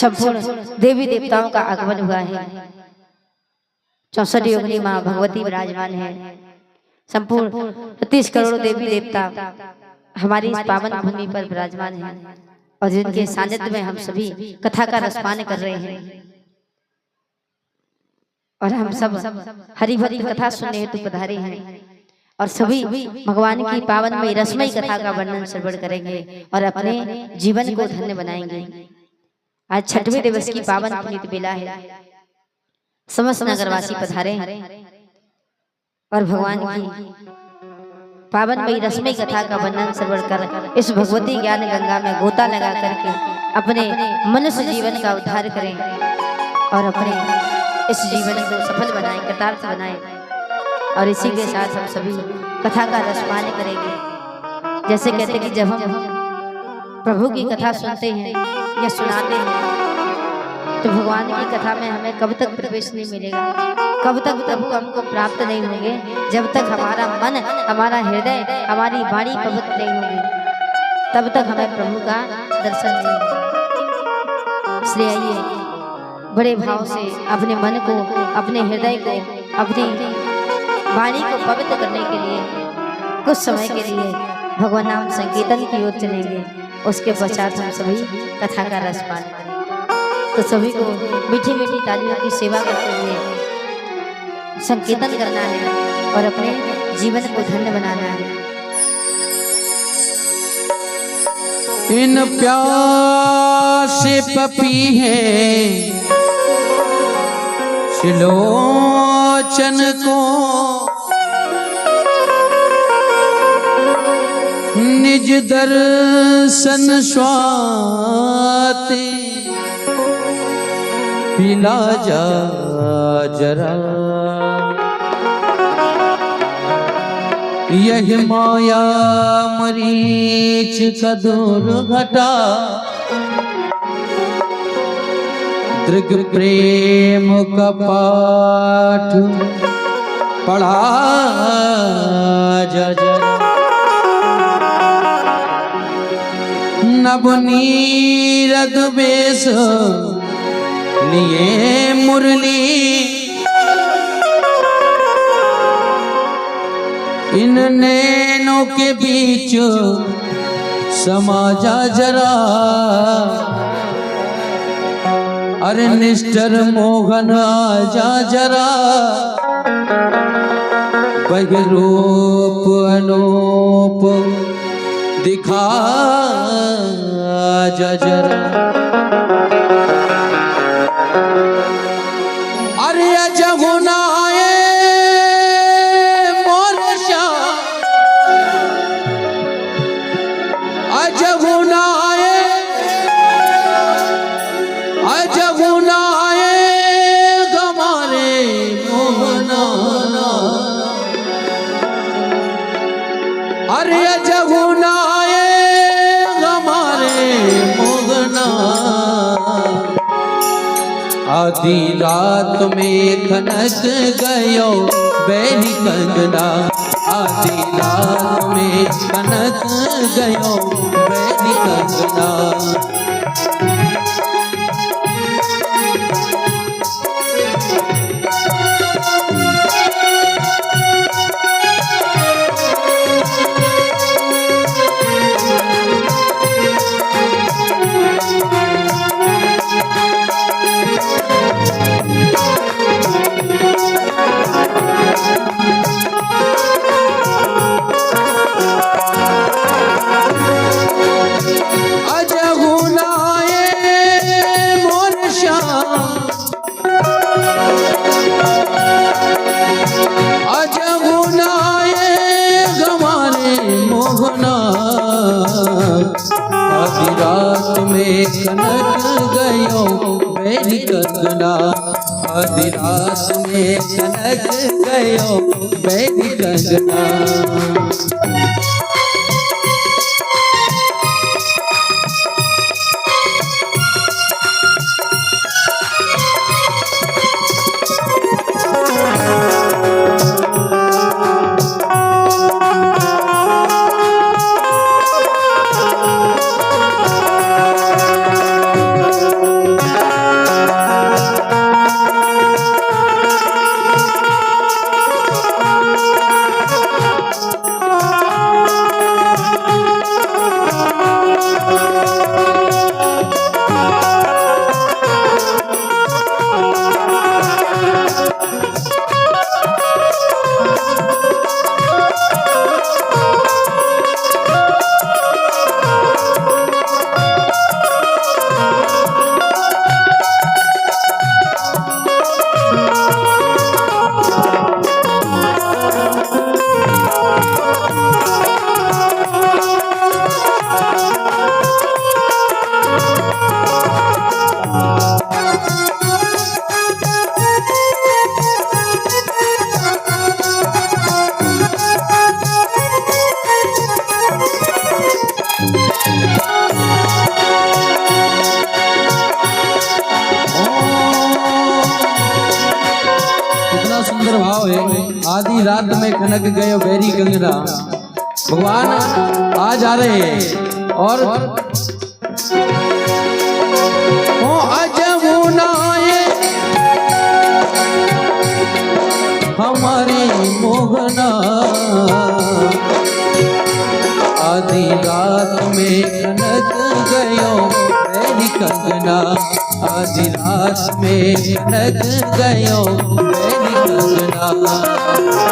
Speaker 3: संपूर्ण देवी देवताओं का आगमन हुआ है। 64 योगिनी माँ भगवती विराजमान है। संपूर्ण 30 करोड़ देवी देवता हमारी इस पावन भूमि पर विराजमान है और जिनके सानिध्य में हम सभी कथा का रसपान कर रहे हैं और हम सब हरि भक्ति कथा सुनने हेतु पधारे हैं और सभी भगवान की पावन में रसमयी कथा का वर्णन श्रवण करेंगे और अपने जीवन को धन्य बनाएंगे। आज 6वें दिवस की पावन पुनीत बेला है। समस्त नगरवासी पधारे हैं और भगवान की पावन में रसमयी कथा का वर्णन श्रवण कर इस भगवती ज्ञान गंगा में गोता लगा करके अपने मनुष्य जीवन का उद्धार करें और अपने इस जीवन को सफल बनाएं, कृतार्थ बनाएं। और इसी के साथ हम सभी कथा का रसपान करेंगे। जैसे कहते कि जब हम प्रभु की कथा सुनते हैं या सुनाते हैं तो भगवान की कथा में हमें कब तक प्रवेश नहीं मिलेगा, कब तक प्रभु हमको प्राप्त नहीं होंगे, जब तक हमारा मन, हमारा हृदय, हमारी वाणी पवित्र नहीं होगी। तब तक हमें प्रभु का दर्शन नहीं होगा। इसलिए आइए बड़े भाव से अपने मन को, अपने हृदय को, अपनी वाणी को पवित्र करने के लिए कुछ समय के लिए भगवान नाम संकीर्तन की ओर चलेंगे। उसके पश्चात हम सभी कथा का रस पान करेंगे। तो सभी को मीठी मीठी तालियों की सेवा करते हुए संकीर्तन करना है और अपने जीवन को धन्य बनाना है।
Speaker 1: इन प्यासे पपी है लोचन को निज दर्शन स्वाते पिला जा जरा। यह माया मरीच का दुर्घटा दृग प्रेम का पाठ पढ़ा जा नवनीरद बेस लिए मुरली इन नैनों के बीच समाजा जरा। अरे निष्ठर मोहन आजा जरा बहरूप अनूप दिखा जा जरा। अरे जमुनाए मोर श्याम अजमुनाए अजमुनाए गमारे मोहना। अरे अजमुनाए गमारे मोहना। आधी रात में खनक गयो बैरी कंगना। आधी रात में खनक गयो बैरी कंगना। आधी रात में कनक गयो बैरी कंगना। आधी रात में कनक गयो बैरी कंगना। सुंदर भाव है। आधी रात में खनक गयो बैरी कंगना। भगवान आज आ रहे हैं। और ओ अजमुनाए हमारे मोहना आधी रात में कनक गयो मेरी कंगना आधी रात में कनक गयो मेरी कंगना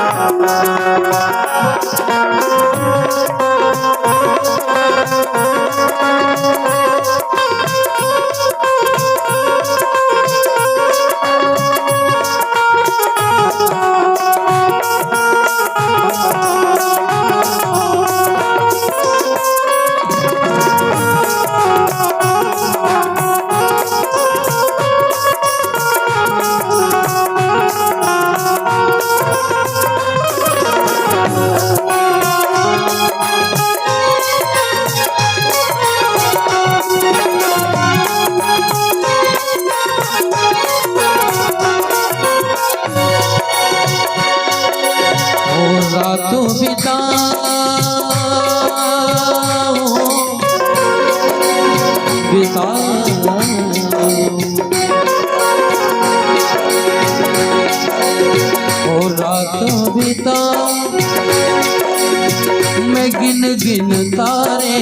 Speaker 1: रातों बिताऊं और रातों बिताऊं मैं गिन गिन तारे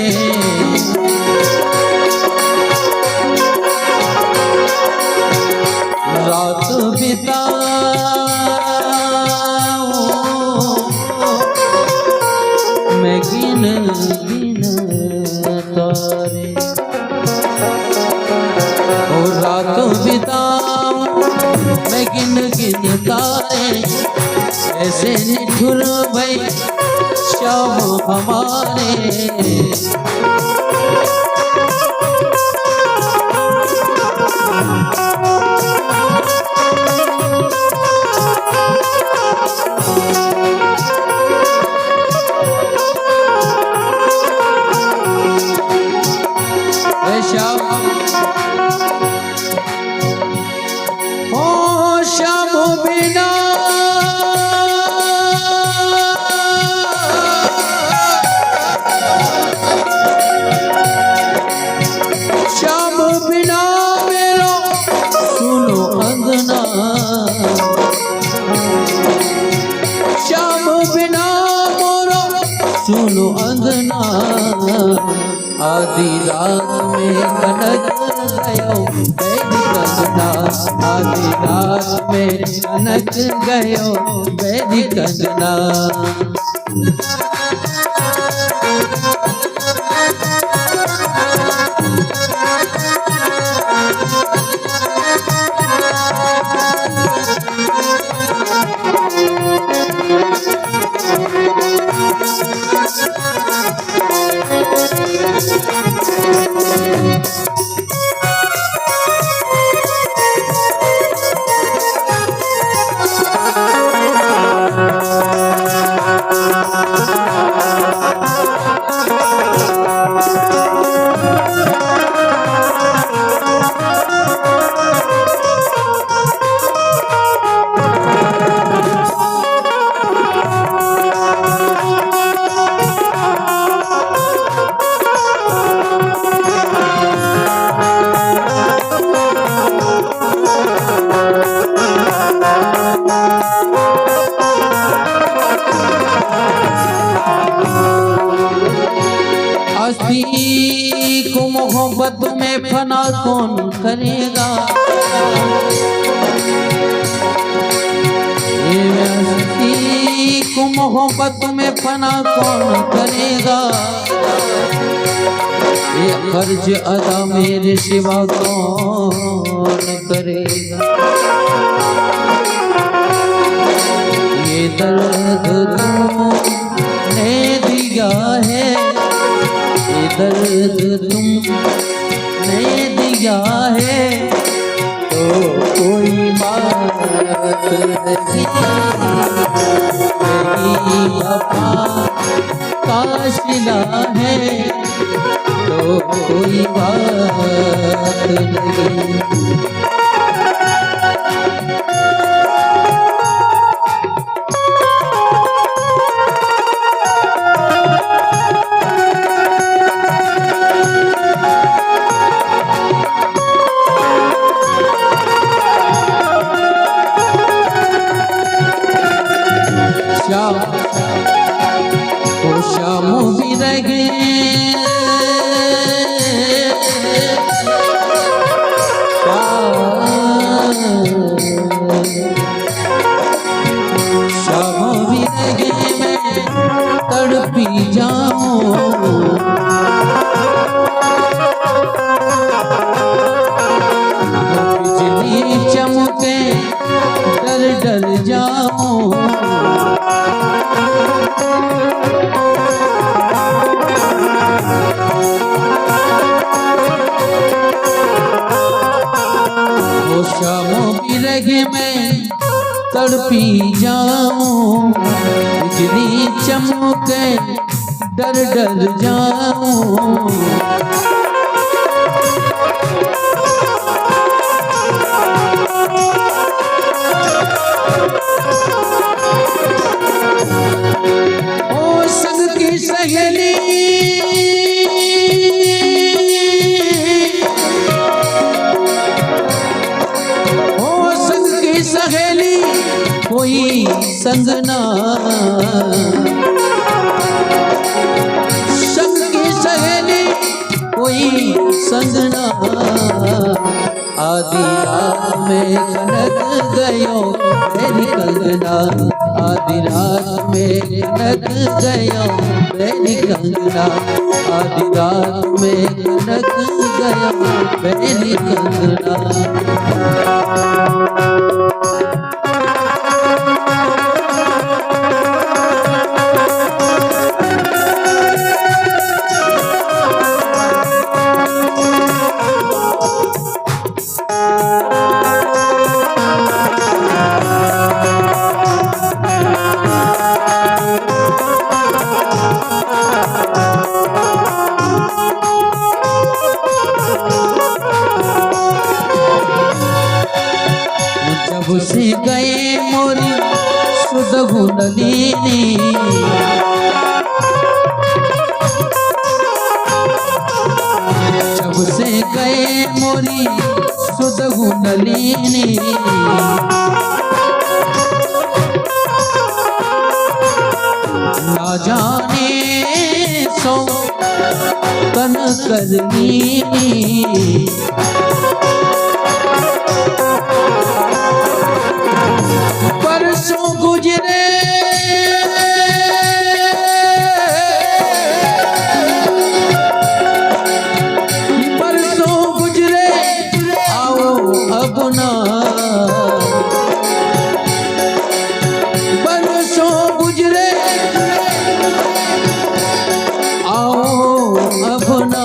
Speaker 1: रात बिताऊं मैं गिन गिन तारे और रातों बिताऊं मैं गिन गिन तारे ऐसे निठुर भई शाम हमारे शाम बिना शाम बिना मेरो सुनो अंगना शाम बिना मोरो सुनो अंगना आधी रात में कनक गयो मेरी कंगना आधी रात में कनक गयो मेरी कंगना हस्ती को मोहब्बत में फना कौन करेगा ये हस्ती को मोहब्बत में फना कौन करेगा ये कर्ज अदा मेरे सिवा कौन करेगा ये दर्द तुमने दिया है ये दर्द तुमने दिया है तो कोई बात नहीं मेरी वफा का सिला है तो कोई बात नहीं रहे मैं तड़पी जाऊं, बिजली चमके डर डर जाऊं। ओ संग की सहेली सहेली कोई संग ना, संग की सहेली कोई संग ना। आधी रात में कनक गयो मेरी कंगना, आधी रात में कनक गयो मेरी कंगना, आधी रात में कनक गयो मेरी कंगना। घुसी गए मोरी सुध गुंडलीनी, जब से गए मोरी सुध गुंडलीनी। ना जाने सो तन करनी, परसों गुजरे परसों गुजरे आओ अब ना, परसों गुजरे आओ अब ना।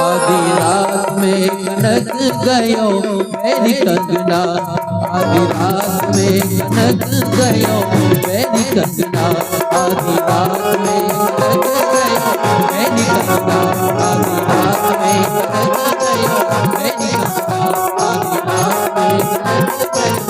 Speaker 1: आधी रात में कनक गयो मेरी कंगना, आधी रात में कनक गयो मेरी कंगना, आधी रात में कनक गयो मेरी कंगना, आधी रात में कनक गयो मेरी कंगना, आधी रात में कनक गयो।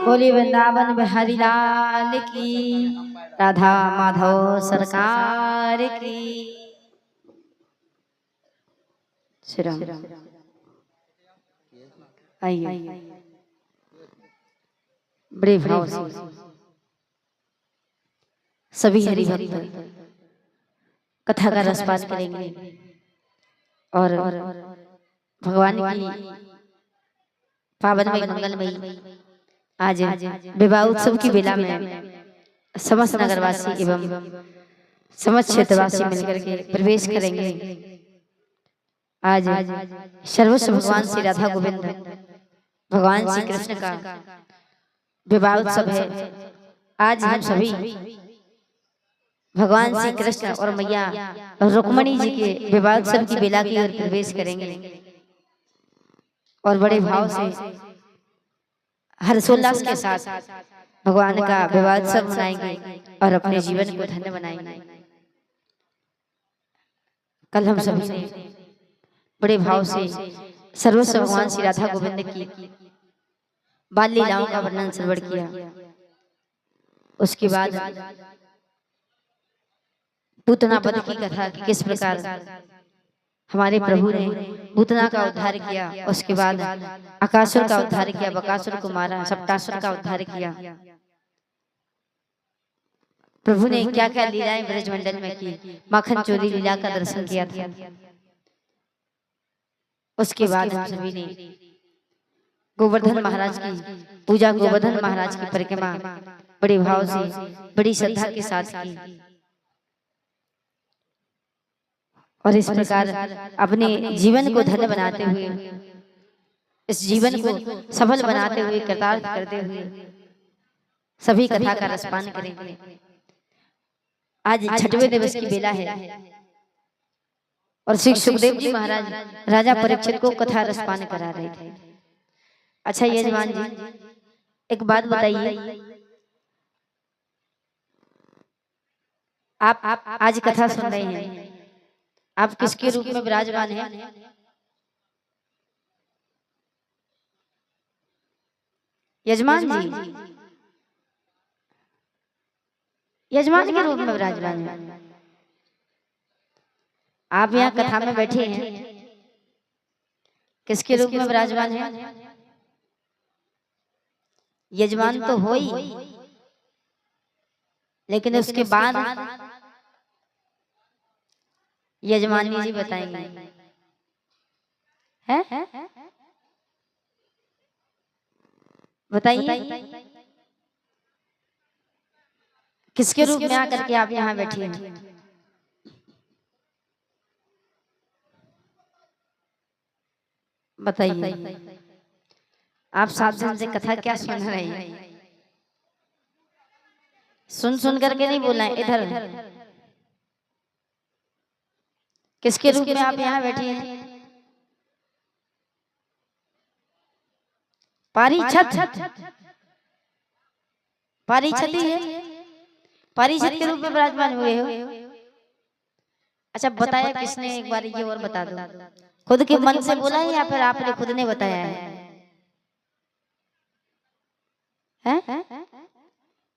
Speaker 3: बोली वृंदावन बिहारी लाल की, राधा माधव सरकार की। श्री राम। आइए बड़े भाव से सभी हरि भक्त कथा का रसपान करेंगे और भगवान की पावनमयी मंगलमयी आज विवाह उत्सव की बेला में समस्त नगरवासी एवं समस्त क्षेत्रवासी मिलकर के प्रवेश करेंगे। आज सर्वस्व भगवान श्री राधा गोविंद भगवान श्री कृष्ण का विवाह उत्सव है। आज हम सभी भगवान श्री कृष्ण और मैया रुक्मणी जी के विवाह उत्सव की बेला की ओर प्रवेश करेंगे और बड़े भाव से हर्षोल्लास के साथ भगवान का विवाह उत्सव मनाएंगे और अपने जीवन को धन्य बनाएंगे। कल हम सभी ने बड़े भाव से सर्वस्व भगवान श्री राधा गोविंद की बाल लीलाओं का वर्णन श्रवण किया। उसके बाद पूतना वध की कथा कि किस प्रकार हमारे प्रभु ने पूतना का उद्धार किया, उसके बाद आकासुर का उद्धार किया, बकासुर को मारा, सप्तासुर का उद्धार किया। प्रभु ने क्या क्या लीलाएं ब्रजमंडल में की, माखन चोरी लीला का दर्शन किया था। उसके बाद हम सभी ने गोवर्धन महाराज की पूजा, गोवर्धन महाराज की परिक्रमा बड़े भाव से बड़ी श्रद्धा के साथ की और इस प्रकार अपने जीवन को धन्य बनाते हुए इस जीवन को सफल बनाते हुए, कृतार्थ करते हुए सभी कथा का रसपान करेंगे। आज 6वें दिवस की बेला है और श्री सुखदेव जी महाराज राजा परीक्षित को कथा रसपान करा रहे थे। अच्छा यजमान जी, एक बात बताइए, आप आज कथा सुन रहे हैं, आप किसके रूप में विराजमान हैं? यजमान जी, यजमान के रूप में विराजमान हैं। आप यहाँ कथा में बैठे हैं, किसके रूप में विराजमान हैं? यजमान तो हो ही, लेकिन उसके बाद यजमानी जी बताएंगे, हैं? बताइए किसके रूप में आकर के आप यहाँ बैठे हैं? बताइए, आप 7 दिन से कथा क्या सुन रहे हैं? सुन करके नहीं बोलना है, इधर किसके रूप में आप यहाँ बैठे हैं? पारीक्षत ही है, पारीक्षत के रूप में विराजमान हुए हो। अच्छा बताया किसने, एक बार ये और बता दो, खुद के मन से बोला है या फिर आपने खुद ने बताया है?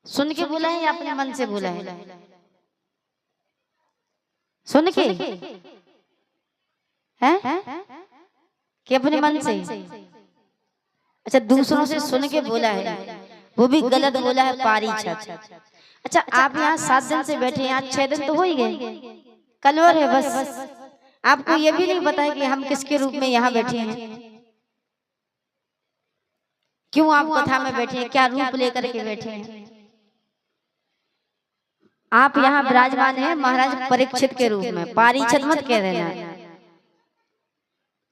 Speaker 3: सुन के बोला है या अपने मन से बोला है? सुन के हैं कि अपने मन से? अच्छा दूसरों से सुन के बोला है, वो भी गलत बोला है, पारीक्षत। अच्छा आप यहाँ 7 दिन से बैठे हैं, आज 6 दिन तो हो ही गए, कल और है बस। आपको ये भी नहीं पता है कि हम किसके रूप में यहाँ बैठे हैं, क्यों आप कथा में बैठे हैं, क्या रूप लेकर के बैठे हैं? आप यहाँ विराजमान हैं महाराज परीक्षित के रूप में, पारीक्षत मत कह देना,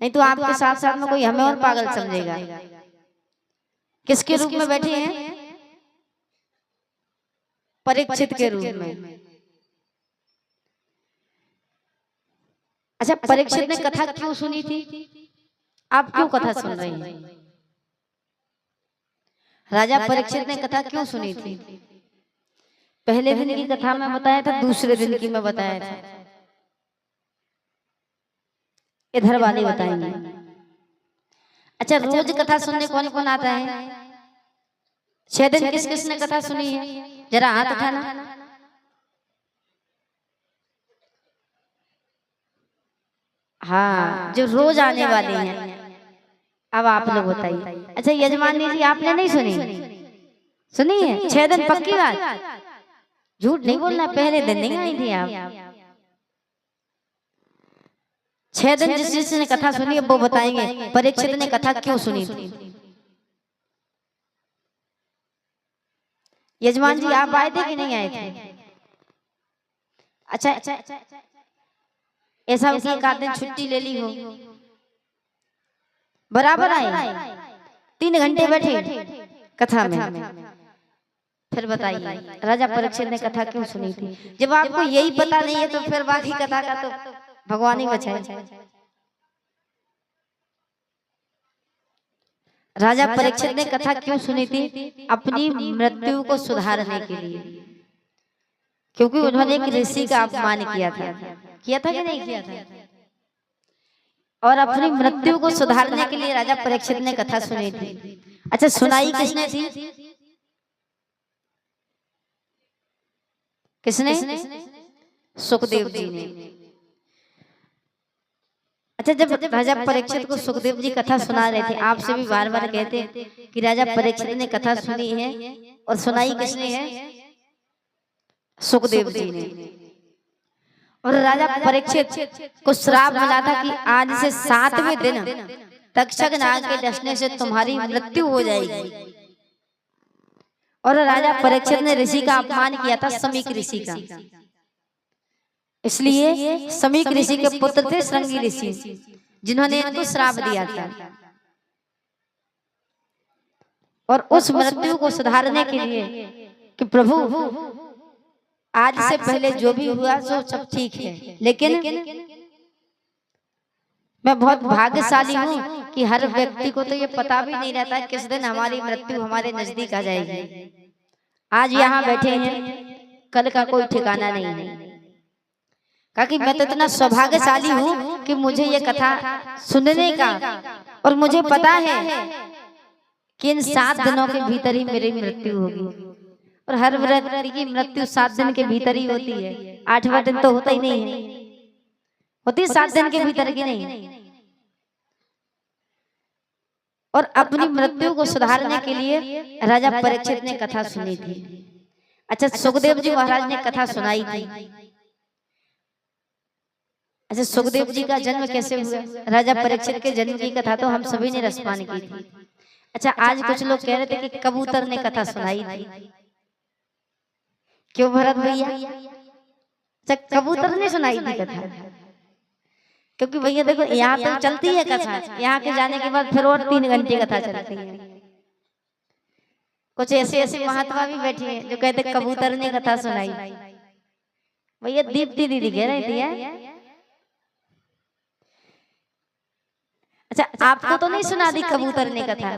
Speaker 3: नहीं तो आपके साथ साथ में कोई हमें और पागल समझेगा। किसके रूप में बैठे हैं? परीक्षित के रूप में। अच्छा परीक्षित ने कथा क्यों सुनी थी? आप क्यों कथा सुन रहे हैं? राजा परीक्षित ने कथा क्यों सुनी थी? पहले दिन की कथा में बताया था, दूसरे दिन की में बताया था, इधर वाले बताएंगे। अच्छा रोज कथा सुनने कौन कौन आता है? 6 दिन किस किस ने कथा सुनी है? जरा हाथ उठाना। हाँ जो रोज आने वाले हैं, अब आप लोग बताइए। अच्छा यजमानी जी आपने नहीं सुनी? सुनी है 6 दिन पक्की बात, झूठ नहीं बोलना, पहले दिन नहीं आई थी आप। 6 दिन जिस जिसने कथा सुनी है वो बताएंगे परीक्षित ने कथा क्यों सुनी थी। यजमान जी आप आए थे कि नहीं आए थे? अच्छा ऐसा एक आध दिन छुट्टी ले ली हो, बराबर आए, 3 घंटे बैठे कथा में। फिर बताइए राजा परीक्षित ने कथा क्यों सुनी थी? जब आपको यही पता नहीं है तो फिर बाकी कथा का तो भगवान ही बचाए। राजा परीक्षित ने कथा क्यों सुनी थी? अपनी मृत्यु को सुधारने के लिए, क्योंकि उन्होंने एक ऋषि का अपमान किया था कि नहीं किया था, और अपनी मृत्यु को सुधारने के लिए राजा परीक्षित ने कथा सुनी थी। अच्छा सुनाई किसने थी? किसने? सुखदेव जी ने। अच्छा जब राजा परीक्षित को सुखदेव जी कथा सुना रहे थे, आपसे भी बार बार कहते कि राजा परीक्षित ने कथा सुनी है, और सुनाई किसने है? सुखदेव जी ने। और राजा परीक्षित को श्राप मिला था कि आज से 7वें दिन तक्षक नाग के डसने से तुम्हारी मृत्यु हो जाएगी। और राजा परीक्षित ने ऋषि का अपमान किया था, समीक ऋषि का, इसलिए समीक ऋषि के पुत्र थे श्रृंगी ऋषि, जिन्होंने इनको श्राप दिया था। और उस मृत्यु को सुधारने के लिए कि प्रभु आज से पहले जो भी हुआ सो सब ठीक है, लेकिन मैं बहुत भाग्यशाली हूँ कि हर व्यक्ति को तो ये पता भी नहीं रहता किस दिन हमारी मृत्यु हमारे नजदीक आ जाएगी। आज यहाँ बैठे हैं, कल का कोई ठिकाना नहीं है। क्योंकि मैं तो इतना सौभाग्यशाली हूँ कि मुझे ये कथा सुनने का, और मुझे पता है कि इन 7 दिनों के भीतर ही मेरी मृत्यु होगी। और हर व्यक्ति की मृत्यु 7 दिन के भीतर ही होती है, 8वां दिन तो होता ही नहीं है, होती 7 दिन के भीतर की नहीं। और अपनी मृत्यु को सुधारने के लिए राजा परीक्षित ने कथा सुनी थी। अच्छा, सुखदेव जी महाराज ने कथा सुनाई थी। अच्छा, सुखदेव जी का जन्म कैसे हुआ? राजा परीक्षित के जन्म की कथा तो हम सभी ने रसपान की थी। अच्छा, आज कुछ लोग कह रहे थे कि कबूतर ने कथा सुनाई थी। क्यों भरत भैया? अच्छा, कबूतर ने सुनाई थी कथा? क्योंकि भैया देखो, यहाँ तो चलती है कथा, यहाँ के जाने के बाद फिर और 3 घंटे कथा चलती है। कुछ ऐसे ऐसे महात्मा भी बैठे हैं जो कहते कबूतर ने कथा सुनाई। भैया दीप्ति दीदी कह रही थी। अच्छा, आपको तो नहीं सुना दी कबूतर ने कथा?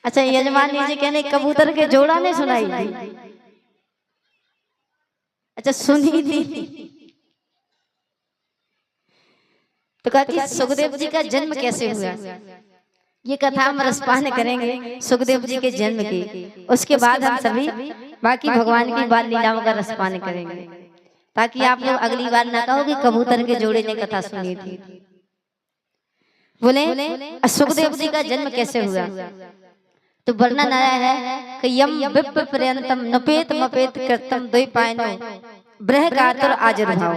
Speaker 3: अच्छा, यजमान जी कहने कबूतर के जोड़ा ने सुनाई थी। अच्छा, सुनी थी। तो कहा कि सुखदेव जी का जन्म कैसे हुआ, ये कथा हम रसपान करेंगे सुखदेव जी के जन्म की। उसके बाद हम सभी बाकी भगवान की बाल लीलाओं का रसपान करेंगे, ताकि आप लोग अगली बार ना कहो कि कबूतर के जोड़े ने कथा सुनी थी। बोले सुखदेव जी का जन्म कैसे हुआ? तो वर्णन आया है कि यम विप्र पर्यंतम नपेत मपेत कृतम द्वैपायनो बृहकातुर आजुर्भाव।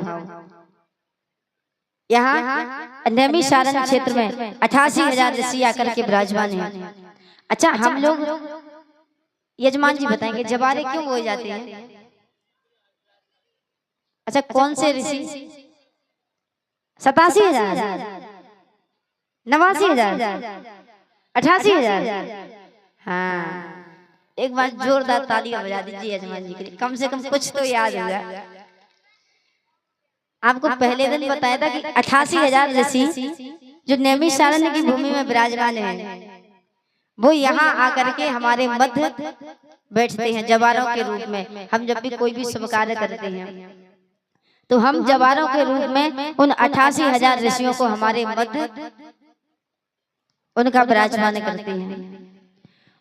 Speaker 3: यहाँ नैमिषारण्य क्षेत्र में 88,000 ऋषि आकर के विराजमान हैं। अच्छा, हम लोग यजमान जी बताएंगे जवारे क्यों बोए जाते हैं? अच्छा, कौन से ऋषि? 87,000, 89,000, 88,000। हाँ, एक बार जोरदार तालियां बजा दीजिए यजमान जी के लिए, कम से कम कुछ तो याद होगा। आपको पहले दिन बताया था कि 88,000 ऋषि जो नैमिषारण्य की भूमि में विराजमान हैं, वो यहाँ आकर के हमारे मध्य बैठते हैं जवारों के रूप में। हम जब भी कोई भी शुभ कार्य करते हैं तो हम जवारों के रूप में उन 88,000 ऋषियों को हमारे मध्य उनका विराजमान करते हैं।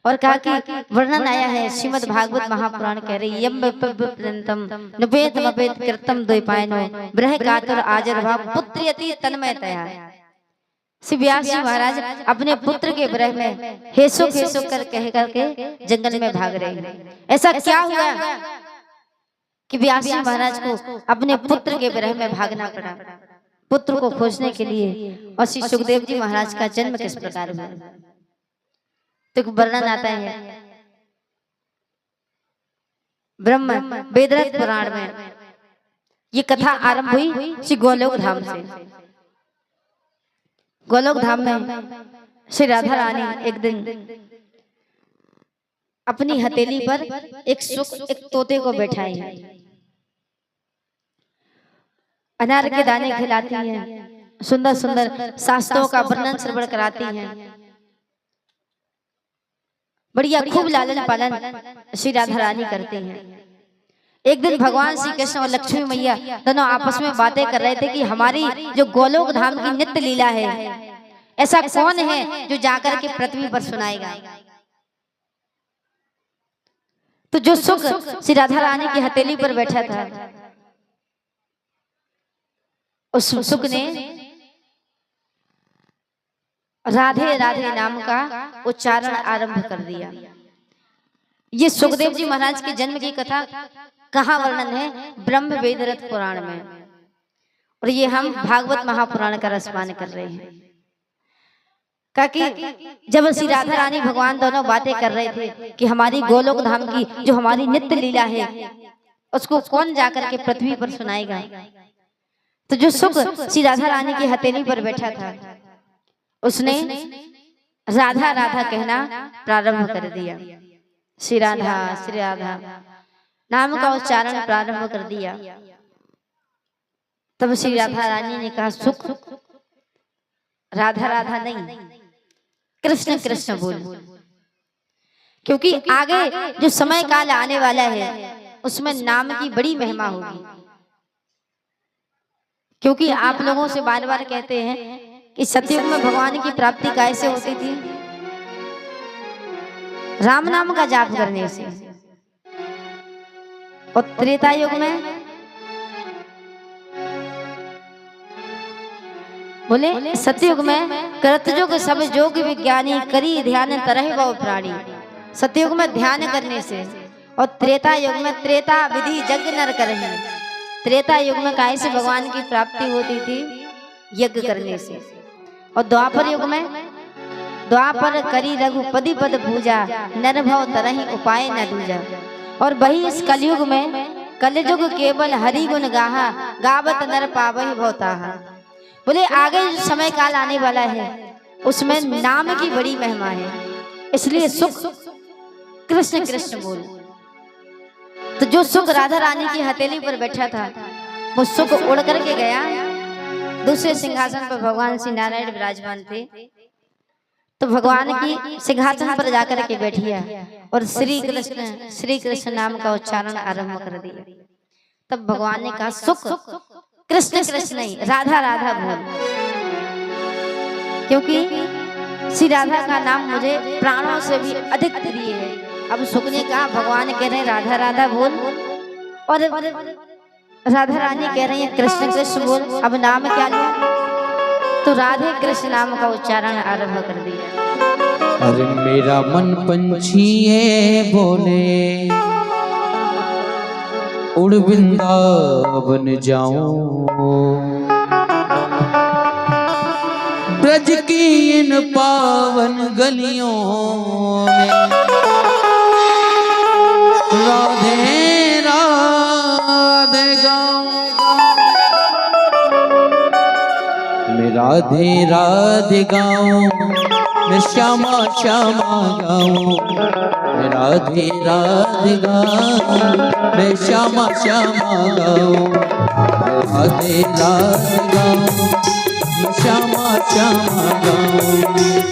Speaker 3: और कहा कि वर्णन आया है श्रीमद् भागवत महापुराण कह रही यम पर्यंतम नपेत मपेत कृतम द्वैपायनो बृहकातुर आजुर्भाव पुत्र्यति तन्मयतया। श्री व्यास जी महाराज अपने पुत्र के विरह में हेसो हेसो कर कह करके जंगल में भाग रहे हैं। ऐसा क्या हुआ कि व्यास जी महाराज को अपने पुत्र के विरह में भागना पड़ा, पुत्र को खोजने के लिए? और श्री सुखदेव जी महाराज का जन्म किस प्रकार हुआ? तो वर्णन आता है ब्रह्म वेदरथ पुराण में। ये कथा आरंभ हुई श्री गोलोक धाम से। गोलोक धाम में श्री राधा रानी एक दिन अपनी हथेली पर एक तोते को बैठाई है, अनार के दाने खिलाती हैं, सुंदर सुंदर शास्त्रों का वर्णन श्रवण कराती हैं, बढ़िया खूब लालन पालन श्री राधा रानी करते हैं। एक दिन भगवान श्री कृष्ण और लक्ष्मी मैया दोनों आपस में बातें कर रहे थे कि हमारी जो गोलोक धाम की नित्य लीला है, ऐसा कौन है जो जाकर के पृथ्वी पर सुनाएगा? तो जो सुख श्री राधा रानी की हथेली पर बैठा था, उस सुख ने राधे राधे नाम का उच्चारण आरंभ कर दिया। ये सुखदेव जी महाराज के जन्म की कथा कहाँ वर्णन है? ब्रह्म वेदरथ पुराण में। और ये हम भागवत महापुराण का रसपान कर रहे हैं। क्योंकि जब श्री राधा रानी भगवान दोनों बातें कर रहे थे कि हमारी गोलोक धाम की जो हमारी नित्य लीला है उसको कौन जाकर के पृथ्वी पर सुनाएगा? तो जो सुख श्री राधा रानी की हथेली पर बैठा था, उसने राधा राधा कहना प्रारंभ कर दिया। श्री राधा नाम का उच्चारण प्रारंभ कर दिया। तब श्री राधा रानी ने कहा सुख राधा राधा नहीं, कृष्ण कृष्ण बोल, क्योंकि आगे जो समय काल आने वाला है उसमें नाम की बड़ी महिमा होगी। क्योंकि आप लोगों से बार बार कहते हैं कि सतयुग में भगवान की प्राप्ति कैसे होती थी? राम नाम का जाप करने से। और त्रेता युग में बोले सतयुग में कृतयुग सब जोग विज्ञानी करी ध्यान तरह बहु प्राणी। सतयुग में ध्यान करने से। और त्रेता युग में त्रेता विधि जग नर करही। त्रेता युग में कैसे भगवान की प्राप्ति होती थी? यज्ञ करने से। और द्वापर युग में द्वापर करी रघुपति पद पूजा नर भव तरहि उपाय न दूजा। और वही इस कलयुग में कलयुग केवल हरि गुण गाहा गावत नर पावहि भवताहा। बोले आगे जो समय काल आने वाला है उसमें नाम की बड़ी महिमा है, इसलिए सुख कृष्ण कृष्ण बोल। तो जो सुख राधा रानी की हथेली पर बैठा था वो सुख उड़ करके गया। दूसरे सिंहासन पर भगवान श्री नारायण विराजमान थे, तो भगवान की सिंहासन पर जाकर के बैठिया और श्री कृष्ण नाम का उच्चारण आरंभ कर दिया। तब भगवान ने कहा सुख कृष्ण कृष्ण नहीं, राधा राधा बोल, क्योंकि श्री राधा का नाम मुझे प्राणों से भी अधिक प्रिय है। अब सुख ने कहा, भगवान कह रहे हैं राधा राधा बोल और राधा रानी कह रही है कृष्ण कृष्ण बोल, अब नाम क्या लूं? तो राधे कृष्ण नाम का उच्चारण आरंभ कर दिया।
Speaker 1: अरे मेरा मन पंछी ये बोले उड़ वृंदावन जाऊं, ब्रज की इन पावन गलियों में राधे राधे गाऊं। मैं राधे राधे गाऊं, मैं श्यामा श्यामा गाऊं। मैं राधे राधे गाऊं, मैं श्यामा श्यामा गाऊं। राधे राधे गाऊं, मैं श्यामा श्यामा गाऊं।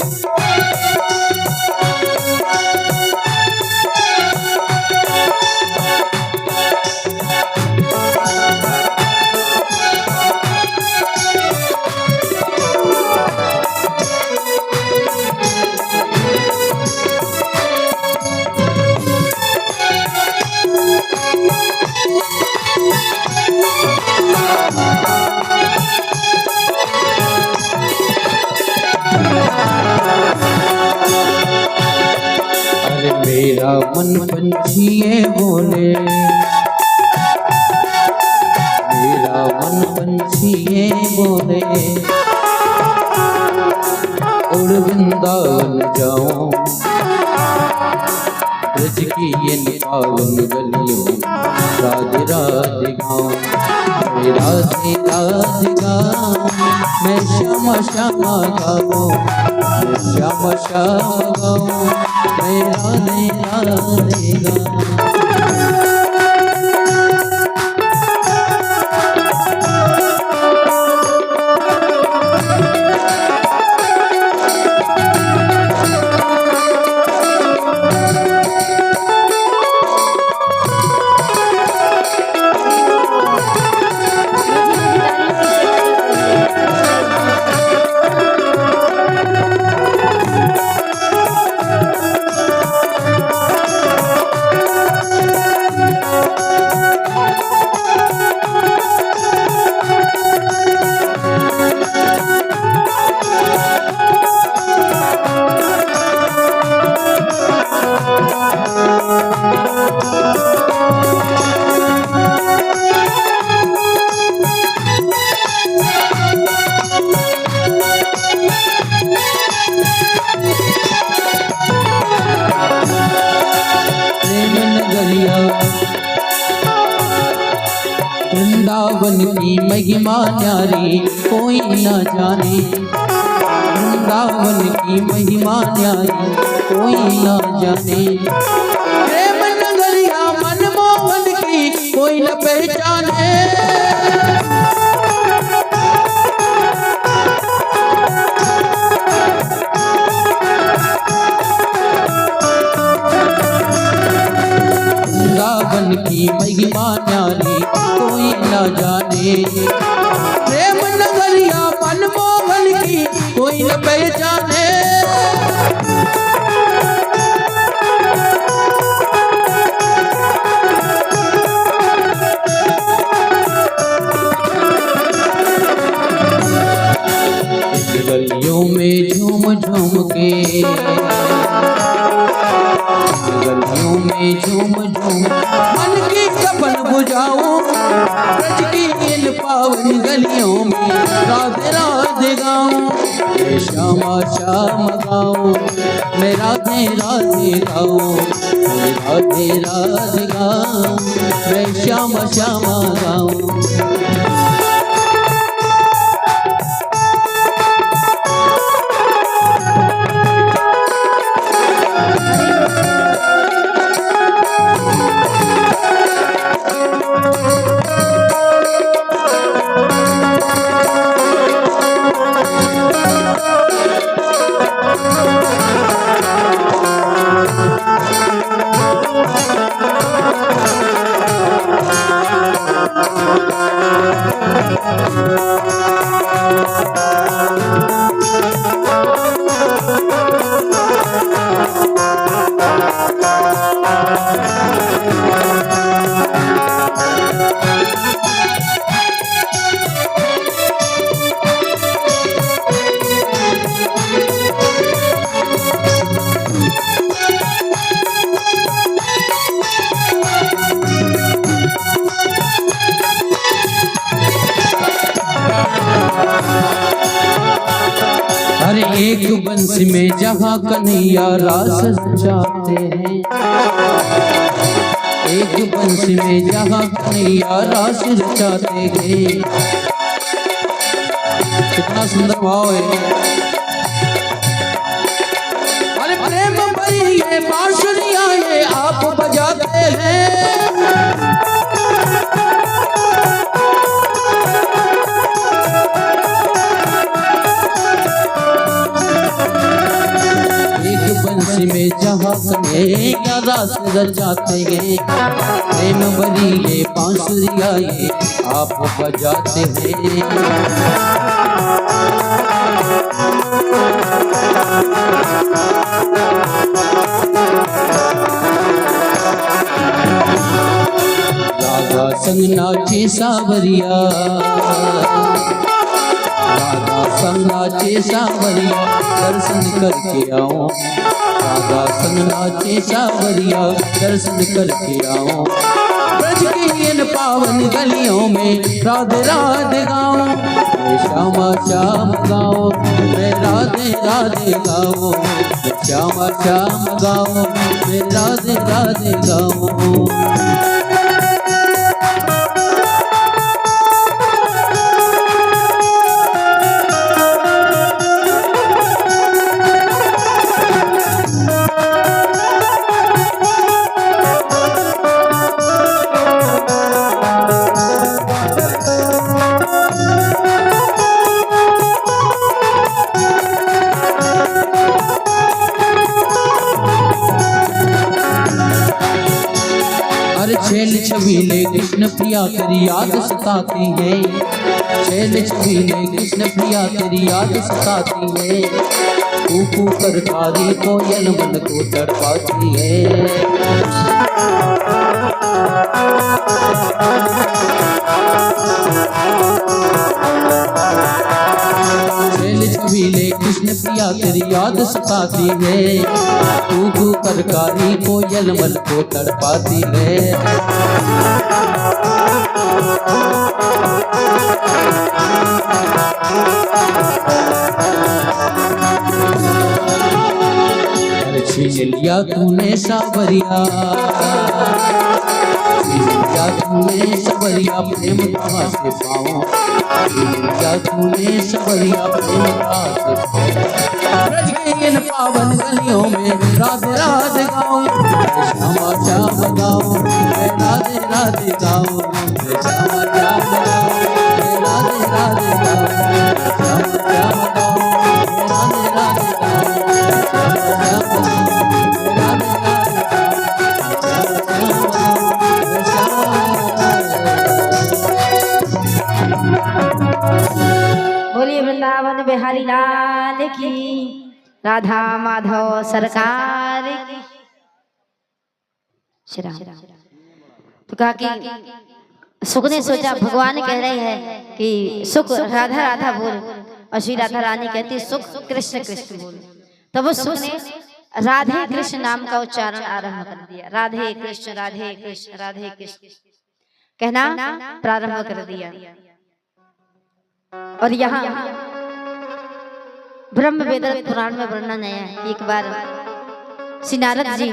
Speaker 1: मेरा मन पंछी ये बोले, मेरा मन पंछी ये बोले उड़ वृंदावन जाऊं, ब्रज की इन पावन गलियों राधे राधे गाऊं। मैं राधे राधे गाऊं, मैं श्यामा श्यामा गाऊं। मैं श्यामा श्यामा गाऊं, मैं राधे राधे गाऊं। वृंदावन की महिमा न्यारी कोई न जाने, वृंदावन की महिमा न्यारी कोई ना जाने। प्रेम नगरिया मनमोहन की कोई न पहचाने। वृंदावन की महिमा न्यारी कोई ना जाने। प्रेम नगरिया मनमोहन की कोई न पहचाने। गलियों में झूम झूम के, गलियों में झूम झूम मन की कपन बुझाऊं। ब्रज की इन पावन गलियों में राधे राधे गाऊं। मैं श्यामा श्याम गाऊं, मैं राधे राधे गाऊं। मैं राधे राधे गाऊं, मैं श्यामा श्यामा गाऊं। हर एक बंसी में जहाँ कन्हैया रास रचाते हैं। एक बंसी में जहाँ कन्हैया रास रचाते हैं। कितना सुंदर भाव है। अरे प्रेम भरी ये बांसुरियां ये आप बजाते हैं। बंसी में जहाँ कन्हैया रास रचाते हैं। प्रेम भरी ये बांसुरियां ये आप बजाते हैं। राधा संग नाचे सावरिया, राधा संग नाचे सावरिया दर्शन करके आओ। राधा संग नाचे सावरिया दर्शन करके आओ। ब्रज की इन पावन गलियों में राधे राधे गाऊं। मैं श्यामा श्याम गाऊं, मैं राधे राधे गाऊं। मैं श्यामा श्याम गाऊं, मैं राधे राधे गाऊं। छेल छबीले कृष्ण प्रिया तेरी याद सताती है। छेल छबीले कृष्ण प्रिया तेरी याद सताती है। कूकू करकारी कोयल मन को तड़पाती है। छबीले कृष्ण प्रिया तेरी याद सताती है। कूकू करकारी कोयल मन को तड़पाती है। छीन लिया तूने सावरिया, छीन लिया तूने सवरिया प्रेम कहाँ से पाऊं क्या तूने सवरिया प्रेम कहाँ से पाऊं ब्रज के इन पावन गलियों में राधे राधे गाऊं श्यामा श्याम गाऊं मैं राधे राधे गाऊं मैं श्यामा श्याम गाऊं मैं राधे राधे गाऊं श्यामा श्याम गाऊं मैं राधे राधे गाऊं श्यामा श्याम
Speaker 3: बोलिए वृंदावन बिहारी लाल की, राधा माधव सरकार की। श्री राम। तो कहा कि सुख ने सोचा, भगवान कह रहे हैं कि सुख राधा राधा बोल, और श्री राधा रानी कहती सुख कृष्ण कृष्ण बोल। तो वो सुख ने राधे कृष्ण नाम का उच्चारण आरंभ कर दिया। राधे कृष्ण राधे कृष्ण राधे कृष्ण कहना प्रारंभ कर दिया। और यहाँ ब्रह्म वेद पुराण में वर्णन है। एक बार श्री नारद जी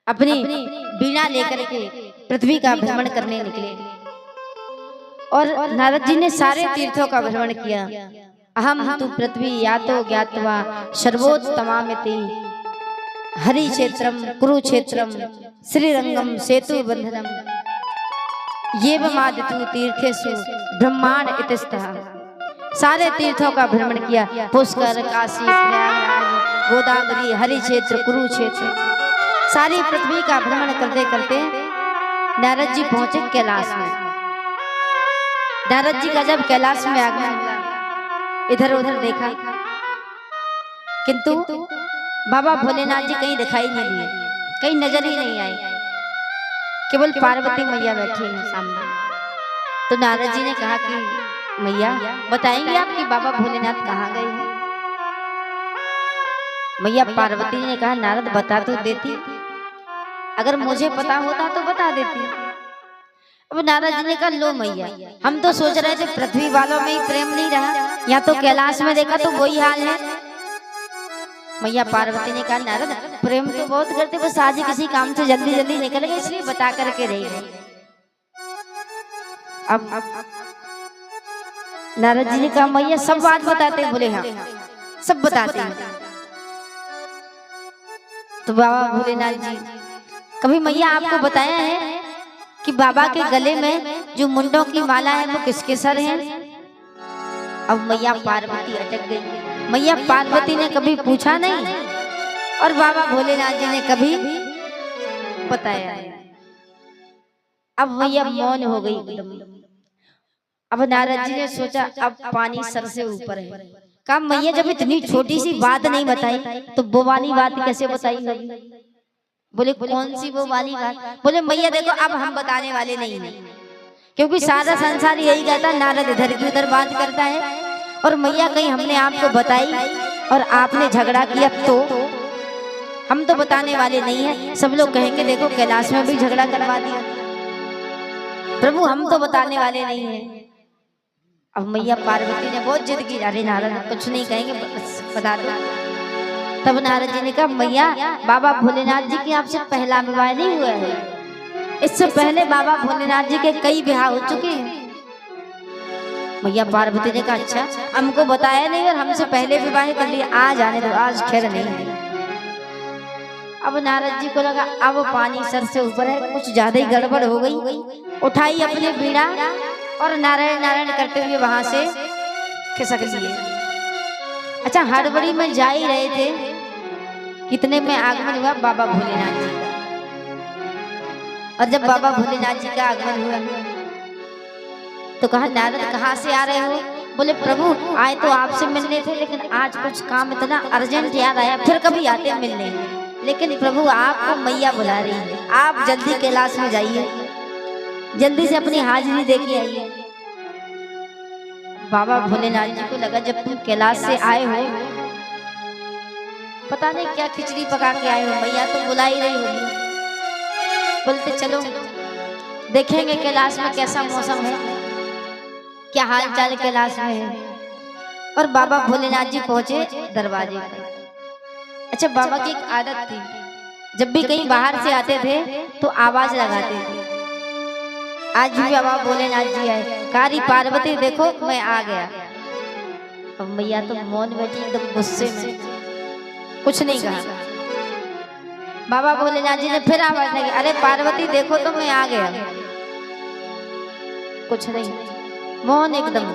Speaker 3: अपनी बीणा लेकर के पृथ्वी का भ्रमण करने निकले, और नारद जी ने सारे तीर्थों का भ्रमण किया। अहम तु पृथ्वी यातो ज्ञात्वा सर्वोत्तमामिति हरि क्षेत्रम कुरुक्षेत्रम श्रीरंगम सेतु बंधनम ये मादितु तीर्थेषु ब्रह्मांड इतस्तः। सारे तीर्थों का भ्रमण किया, पुष्कर, काशी, प्रयागराज, गोदावरी, हरि क्षेत्र, कुरुक्षेत्र, सारी पृथ्वी का भ्रमण करते करते नारद जी पहुंचे कैलाश में। नारद जी का जब कैलाश में आगमन हुआ, इधर उधर देखा, किंतु बाबा भोलेनाथ जी कहीं दिखाई नहीं दिए, कहीं नजर ही नहीं आई। केवल पार्वती मैया बैठी हैं सामने। तो नारद जी ने कहा कि मैया बताएंगे आप कि बाबा भोलेनाथ कहाँ गए हैं? मैया पार्वती ने कहा नारद बता तो देती, अगर मुझे पता होता तो बता देती। अब नारद जी ने कहा लो मैया, हम तो सोच रहे थे पृथ्वी वालों में ही प्रेम नहीं रहा, या तो कैलाश में देखा तो वही हाल है। मैया पार्वती ने कहा नारद प्रेम तो बहुत करते, बस आज ही किसी काम से जल्दी जल्दी निकल गए, इसलिए बता करके रही गई। अब नारद जी ने कहा मैया सब बात बताते हैं? बोले हाँ सब बताते हैं। तो बाबा भोलेनाथ जी कभी मैया आपको बताया है कि बाबा के गले में जो मुंडों की माला है वो किसके सर है? अब मैया पार्वती अटक गई। मैया पार्वती ने कभी पूछा नहीं, और बाबा भोलेनाथ जी ने कभी बताया नहीं। अब मैया मौन हो गई एकदम। अब नारद जी ने सोचा अब पानी सर से ऊपर है। कहा मैया जब इतनी छोटी सी बात नहीं बताई तो वो वाली बात कैसे बताई होगी? बोले कौन सी वो वाली बात? बोले मैया देखो अब हम बताने वाले नहीं हैं, क्योंकि सारा संसार यही कहता है नारद इधर की उधर बात करता है, और मैया कहीं हमने आपको बताई और आपने झगड़ा किया तो हम तो बताने वाले नहीं है। सब लोग कहेंगे देखो कैलाश में भी झगड़ा करवा दिया। प्रभु हम तो बताने वाले नहीं है। अब मैया पार्वती ने बहुत जिद की, अरे नारद कुछ नहीं कहेंगे बता दो। तब नारद जी ने कहा मैया बाबा भोलेनाथ जी की आपसे पहला विवाह नहीं हुआ है, इससे पहले बाबा भोलेनाथ जी के कई विवाह हो चुके हैं। मैया पार्वती ने कहा अच्छा हमको बताया नहीं और हमसे पहले विवाह कर लिया, आज आने दो, आज खैर नहीं है। अब नारद जी को लगा अब पानी सर से ऊपर है, कुछ ज्यादा ही गड़बड़ हो गई। उठाई अपने बीड़ा और नारायण नारायण करते हुए वहां से खिसक लिए। अच्छा हड़बड़ी में जा ही रहे थे, कितने में आगमन हुआ बाबा भोलेनाथ जी का। और जब बाबा भोलेनाथ जी का आगमन हुआ तो कहा नारद कहाँ से आ रहे हो? बोले प्रभु आए तो आपसे मिलने थे, लेकिन आज कुछ काम इतना अर्जेंट याद आया, फिर कभी आते मिलने। लेकिन प्रभु आपको मैया बुला रही है, आप जल्दी कैलाश में जाइए, जल्दी से अपनी हाजिरी देके आइए। बाबा भोलेनाथ जी को लगा जब तुम कैलाश से आए हो पता नहीं क्या खिचड़ी पका के आए हो, मैया तो बुला ही रही होगी। बोलते चलो देखेंगे कैलाश में कैसा मौसम है, क्या हाल चाल कैलाश में है। और बाबा भोलेनाथ जी पहुंचे दरवाजे पर। अच्छा बाबा की एक आदत थी, जब भी कहीं बाहर से आते थे तो आवाज लगाते थे। आज भी बाबा भोलेनाथ जी आए, कारी पार्वती देखो मैं आ गया। अब मैया तो मौन बैठी एकदम गुस्से में, कुछ नहीं कहा। बाबा भोलेनाथ जी ने फिर आवाज लगी, अरे पार्वती देखो तो मैं आ गया। कुछ नहीं, मौन एकदम।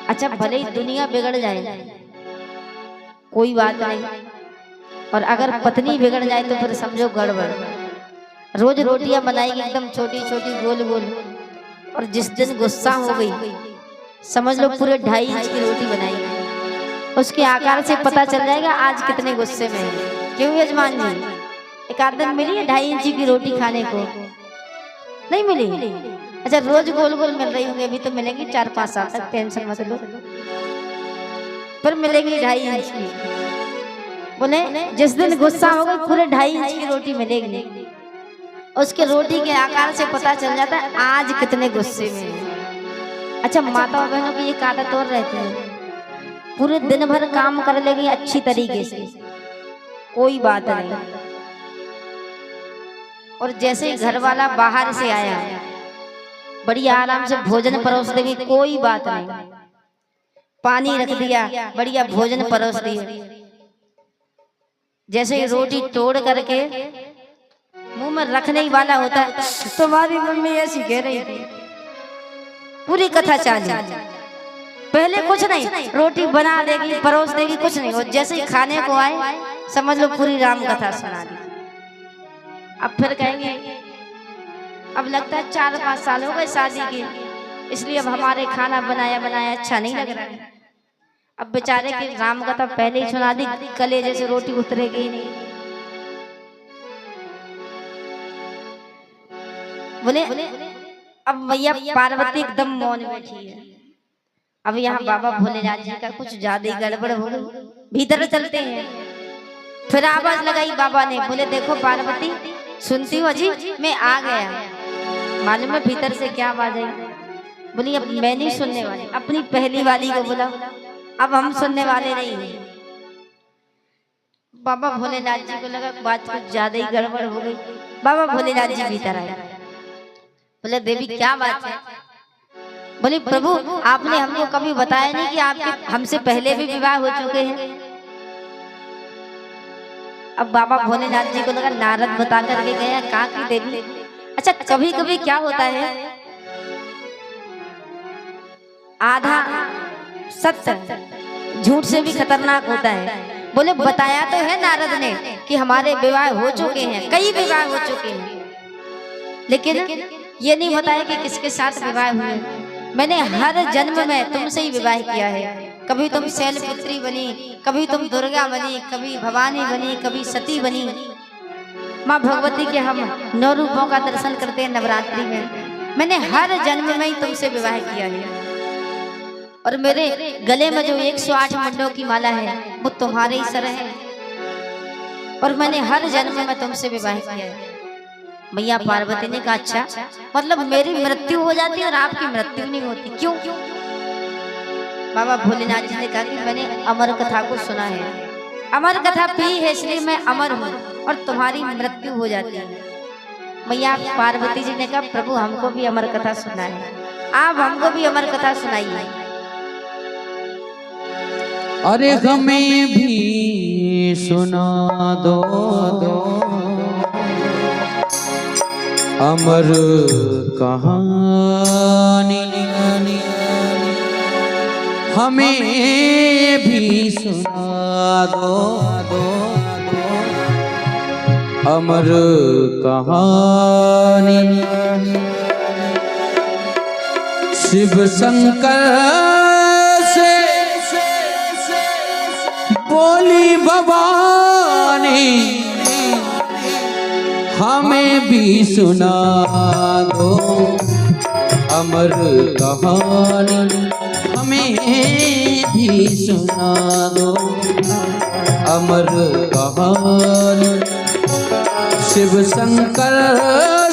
Speaker 3: अच्छा भले ही दुनिया बिगड़ जाए कोई बात नहीं, और अगर पत्नी बिगड़ जाए तो फिर समझो गड़बड़। रोज रोटियां बनाएगी एकदम छोटी छोटी गोल गोल, और जिस दिन गुस्सा हो गई समझ लो पूरे 2.5 इंच की रोटी बनाएगी। उसके आकार से पता चल जाएगा आज कितने गुस्से में है। क्यों यजमान जी, एक आध दिन मिली है 2.5 इंच की रोटी खाने को? नहीं मिली। अच्छा रोज गोल गोल मिल रही होंगी, अभी तो मिलेंगी 4-5 साल तक, टेंशन मत लो, पर मिलेगी 2.5 इंच की। बोले जिस दिन गुस्सा होगा पूरे 2.5 इंच की रोटी मिलेगी। उसके रोटी के आकार से पता चल जाता है आज कितने गुस्से में है। अच्छा माता बहनों की ये आदत और रहती है, पूरे दिन भर काम कर लेगी अच्छी तरीके से, कोई बात नहीं, और जैसे ही घर वाला बाहर से आया बढ़िया आराम से भोजन परोस देगी, कोई बात नहीं, पानी रख दिया बढ़िया भोजन परोस दिया। जैसे ही रोटी तोड़ करके मुंह में रखने ही वाला होता है, तुम्हारी मम्मी ऐसी कह रही थी, पूरी कथा चालू। पहले कुछ नहीं, रोटी बना देगी परोस देगी, कुछ नहीं, और जैसे ही खाने को आए समझ लो पूरी राम कथा सुना दी। अब फिर कहेंगे अब लगता है 4-5 साल हो गए शादी के, इसलिए अब हमारे खाना बनाया बनाया अच्छा नहीं लग रहा है। अब बेचारे की राम कथा पहले ही सुना दी, कलेजे से रोटी उतरेगी नहीं। बोले अब मैया पार्वती एकदम मौन बैठी है। अब यहाँ बाबा भोलेनाथ जी का कुछ ज्यादा ही गड़बड़ हो गई, भीतर चलते हैं। फिर आवाज लगाई बाबा ने, बोले देखो पार्वती सुनती हो जी, मैं आ गया। मालूम है भीतर से क्या आवाज आई? बोली अब मैं नहीं सुनने वाली, अपनी पहली वाली को बोला, अब हम सुनने वाले नहीं हैं। बाबा भोलेनाथ जी को लगा बात कुछ ज्यादा ही गड़बड़ हो गई। बाबा भोलेनाथ जी भीतर आए, बोले देवी क्या बात है? बोली प्रभु आपने हमको कभी बताया नहीं कि आपके हमसे पहले भी विवाह हो चुके हैं। अब बाबा भोलेनाथ जी को लगा नारद बता करके गया, कहाँ की देवी? अच्छा कभी कभी क्या होता है, आधा सत्य झूठ से भी खतरनाक होता है। बोले बताया तो है नारद ने कि हमारे विवाह हो चुके हैं, कई विवाह हो चुके हैं, लेकिन ये नहीं बताया कि किसके साथ विवाह हुए। मैंने हर जन्म में तुमसे ही विवाह किया है। कभी तुम शैलपुत्री बनी, कभी तुम दुर्गा बनी, कभी भवानी बनी, कभी सती बनी। माँ भगवती के हम 9 रूपों का दर्शन करते हैं नवरात्रि में। मैंने हर जन्म में ही तुमसे विवाह किया है, और मेरे गले में जो 108 मुंडों की माला है वो तुम्हारे ही सर है, और मैंने हर जन्म में तुमसे विवाह किया है। मैया पार्वती ने कहा अच्छा मतलब मेरी मृत्यु हो जाती है और आपकी मृत्यु नहीं होती, क्यों? बाबा भोलेनाथ जी ने कहा कि मैंने अमर कथा को सुना है, अमर कथा पी है इसलिए मैं अमर हूँ और तुम्हारी मृत्यु हो जाती है। मैया पार्वती जी ने कहा प्रभु हमको भी अमर कथा सुना है, आप हमको भी अमर कथा सुनाइए।
Speaker 1: अरे हमें भी सुना दो अमर कहानी, हमें भी सुना दो अमर कहानी। शिव शंकर से बोली भवानी, हमें भी सुना दो अमर कहानी, हमें भी सुना दो अमर कहानी। शिव शंकर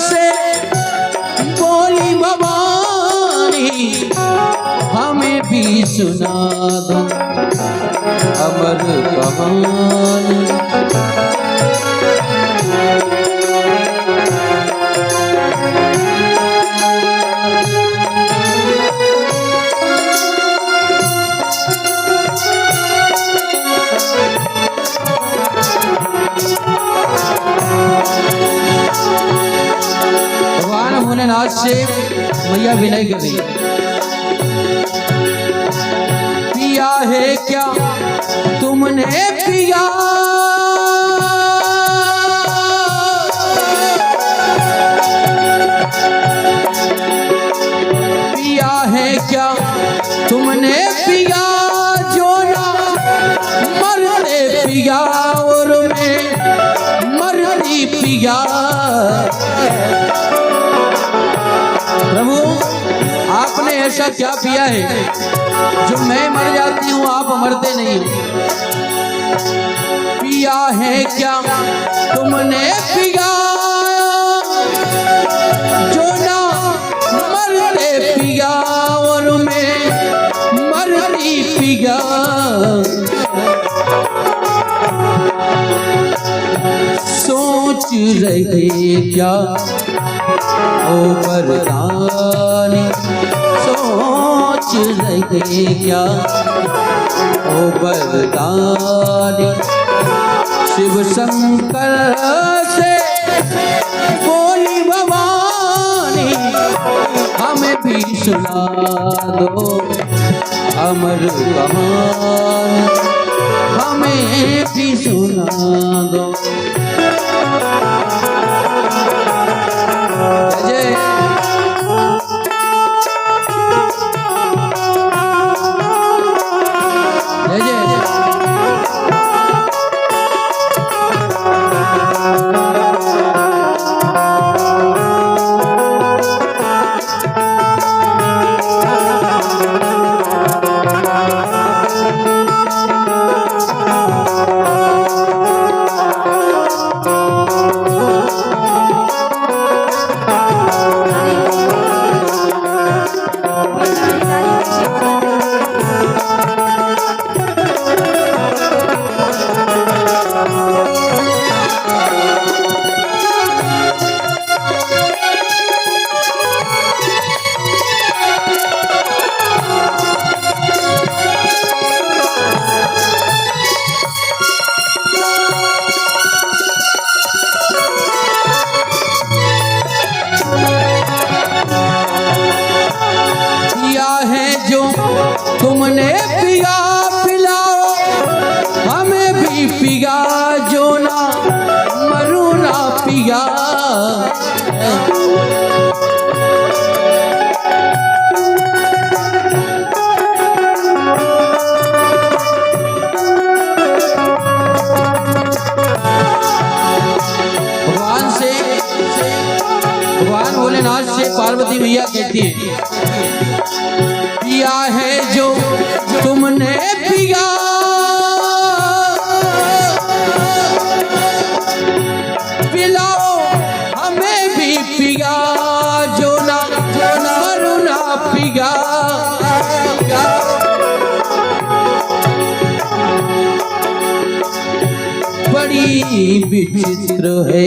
Speaker 1: से बोली भवानी, हमें भी सुना दो अमर कहानी। भोलेनाथ से मैया विनय कर रही पिया है क्या तुमने पिया पिया है क्या तुमने पिया जो ना मरते पिया और मैं मरती पिया। प्रभु आपने ऐसा क्या पिया है जो मैं मर जाती हूँ आप मरते नहीं हो। पिया है क्या तुमने पिया जो ना मरते पिया और मैं मरती पिया। सोच रहे क्या ओ वरदानी सोच रहे क्या ओ वरदानी शिव शंकर से बोली भवानी हमें भी सुना दो अमर कहानी हमें भी सुना दो। जय तुमने पिया पिलाओ हमें भी पिया जो ना मरू ना पिया। भगवान भोलेनाथ से पार्वती मैया कहती है पिया है जो तुमने पिया पिलाओ हमें भी पिया जो ना मरू ना पिया। बड़ी विचित्र है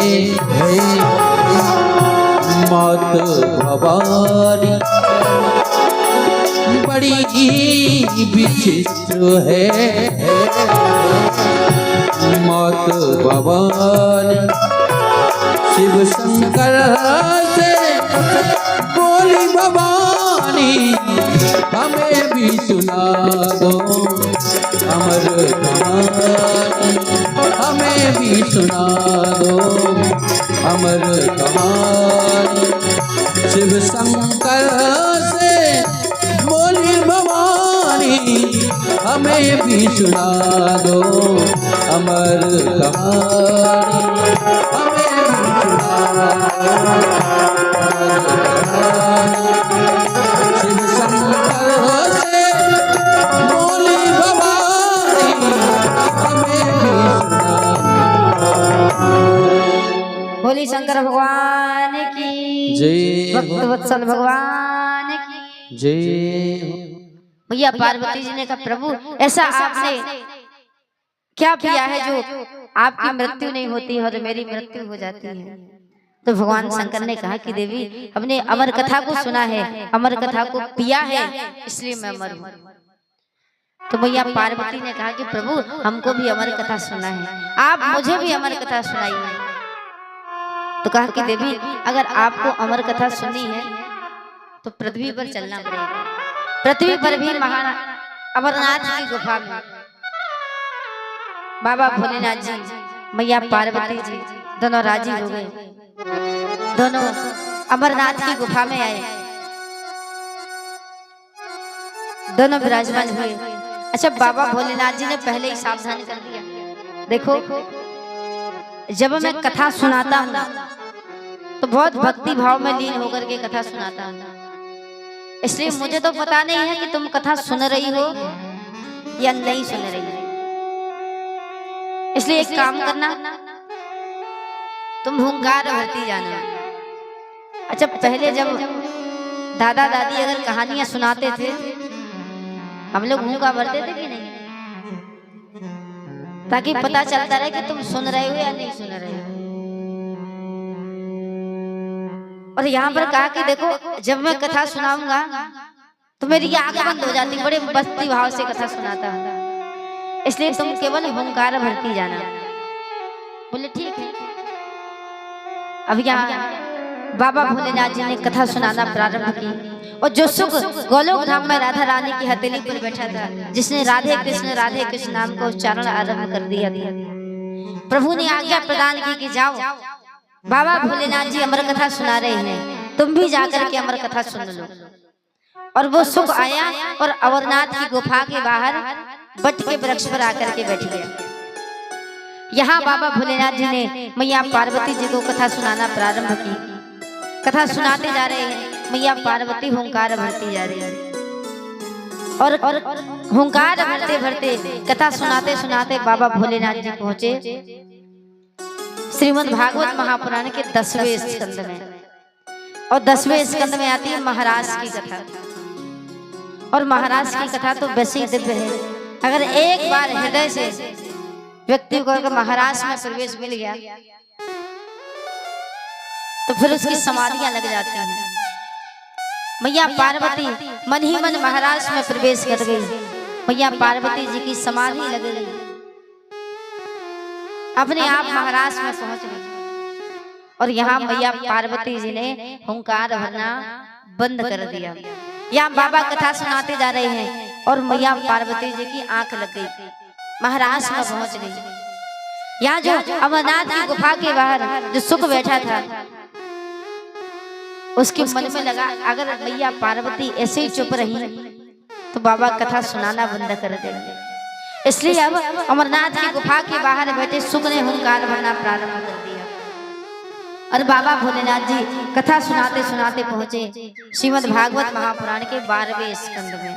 Speaker 1: मात भवानी बड़ी विचित्र है मात भवानी शिव शंकर से बोली भवानी हमें भी सुना दो अमर कहानी हमें भी सुना दो अमर कहानी शिव शंकर से बोली भवानी हमें भी सुना दो अमर कहानी हमें भी सुना दो शिव शंकर से बोली भवानी हमें भी सुना दो।
Speaker 3: बोली शंकर भगवान की
Speaker 1: जय
Speaker 3: भक्त वत्सल भगवान की
Speaker 1: जय।
Speaker 3: भैया पार्वती जी ने कहा प्रभु ऐसा आपने क्या किया है जो आपकी मृत्यु नहीं होती और मेरी मृत्यु हो जाती है। तो भगवान शंकर ने कहा कि देवी हमने अमर कथा को सुना है अमर कथा को पिया है इसलिए मैं अमर हूँ। तो भैया पार्वती ने कहा कि प्रभु हमको भी अमर कथा सुना है आप मुझे भी अमर कथा सुनाइए। तो कहा कि देवी अगर आपको अमर कथा सुननी है तो पृथ्वी पर चलना पड़ेगा। पृथ्वी पर भी महान अमरनाथ की गुफा में बाबा भोलेनाथ जी मैया पार्वती जी दोनों राजी हो गए, दोनों अमरनाथ की गुफा में आए, दोनों विराजमान हुए। अच्छा, बाबा भोलेनाथ जी ने पहले ही सावधान कर दिया, देखो जब मैं कथा सुनाता हूँ तो बहुत भक्ति भाव में लीन होकर के कथा सुनाता हूँ, इसलिए मुझे तो पता नहीं है कि तुम कथा सुन रही हो या नहीं सुन रही हो। इसलिए एक काम करना, तुम हुंकार भरती जाना। अच्छा, पहले जब दादा दादी अगर कहानियां सुनाते थे हम लोग हुंकार भरते थे कि नहीं, ताकि पता चलता रहे कि तुम सुन रहे हो या नहीं सुन रहे हो। और यहाँ पर कहा कि देखो जब मैं कथा सुनाऊंगा तो मेरी आंख बंद हो जाती, बड़े भक्ति भाव से कथा सुनाता हूँ, इसलिए तुम केवल हुंकार भरती जाना। बोले ठीक है। अब यहाँ बाबा भोलेनाथ जी ने कथा सुनाना प्रारंभ की, और जो सुख गोलोक धाम में राधा रानी की हथेली पर बैठा था, जिसने राधे कृष्ण नाम का उच्चारण आरंभ कर दिया था, प्रभु ने आज्ञा प्रदान की कि जाओ बाबा भोलेनाथ जी अमर कथा सुना रहे हैं, तुम भी जाकर के अमर कथा सुन लो। और वो सुख आया और अमरनाथ की गुफा के बाहर बट के वृक्ष पर आकर के बैठ गया। यहाँ बाबा भोलेनाथ जी ने मैया पार्वती जी को कथा सुनाना प्रारंभ की। कथा सुनाते जा रहे हैं, मैया पार्वती हुंकार भरती जा रही है, और हुंकार भरते भरते कथा सुनाते सुनाते बाबा भोलेनाथ जी पहुंचे श्रीमद् भागवत महापुराण के 10वें स्कंद में। और 10वें स्कंद में आती है महाराज की कथा, और महाराज की कथा तो वैसे ही दिव्य है। अगर एक बार हृदय से व्यक्ति को अगर महाराज में प्रवेश मिल गया तो फिर उसकी समाधियां लग जाती हैं। मैया पार्वती मन ही मन महाराज में प्रवेश कर गई, मैया पार्वती जी की समाधि लग गई, अपने आप महाराज में पहुंच गई। और यहाँ मैया पार्वती जी ने हुंकार भरना बंद कर दिया। यहाँ बाबा कथा सुनाते जा रहे हैं और मैया पार्वती जी की आंख लग गई, महाराज में पहुंच गई। यहाँ जो अमरनाथ की गुफा के बाहर जो सुख बैठा था, उसके मन में लगा अगर मैया पार्वती ऐसे ही चुप रही तो बाबा कथा सुनाना बंद कर देंगे। इसलिए अब अमरनाथ की गुफा के बाहर बैठे सुख ने हुंकार भरना प्रारंभ कर दिया। और बाबा भोलेनाथ जी कथा सुनाते सुनाते पहुंचे श्रीमद् भागवत महापुराण के 12वें स्कंद में।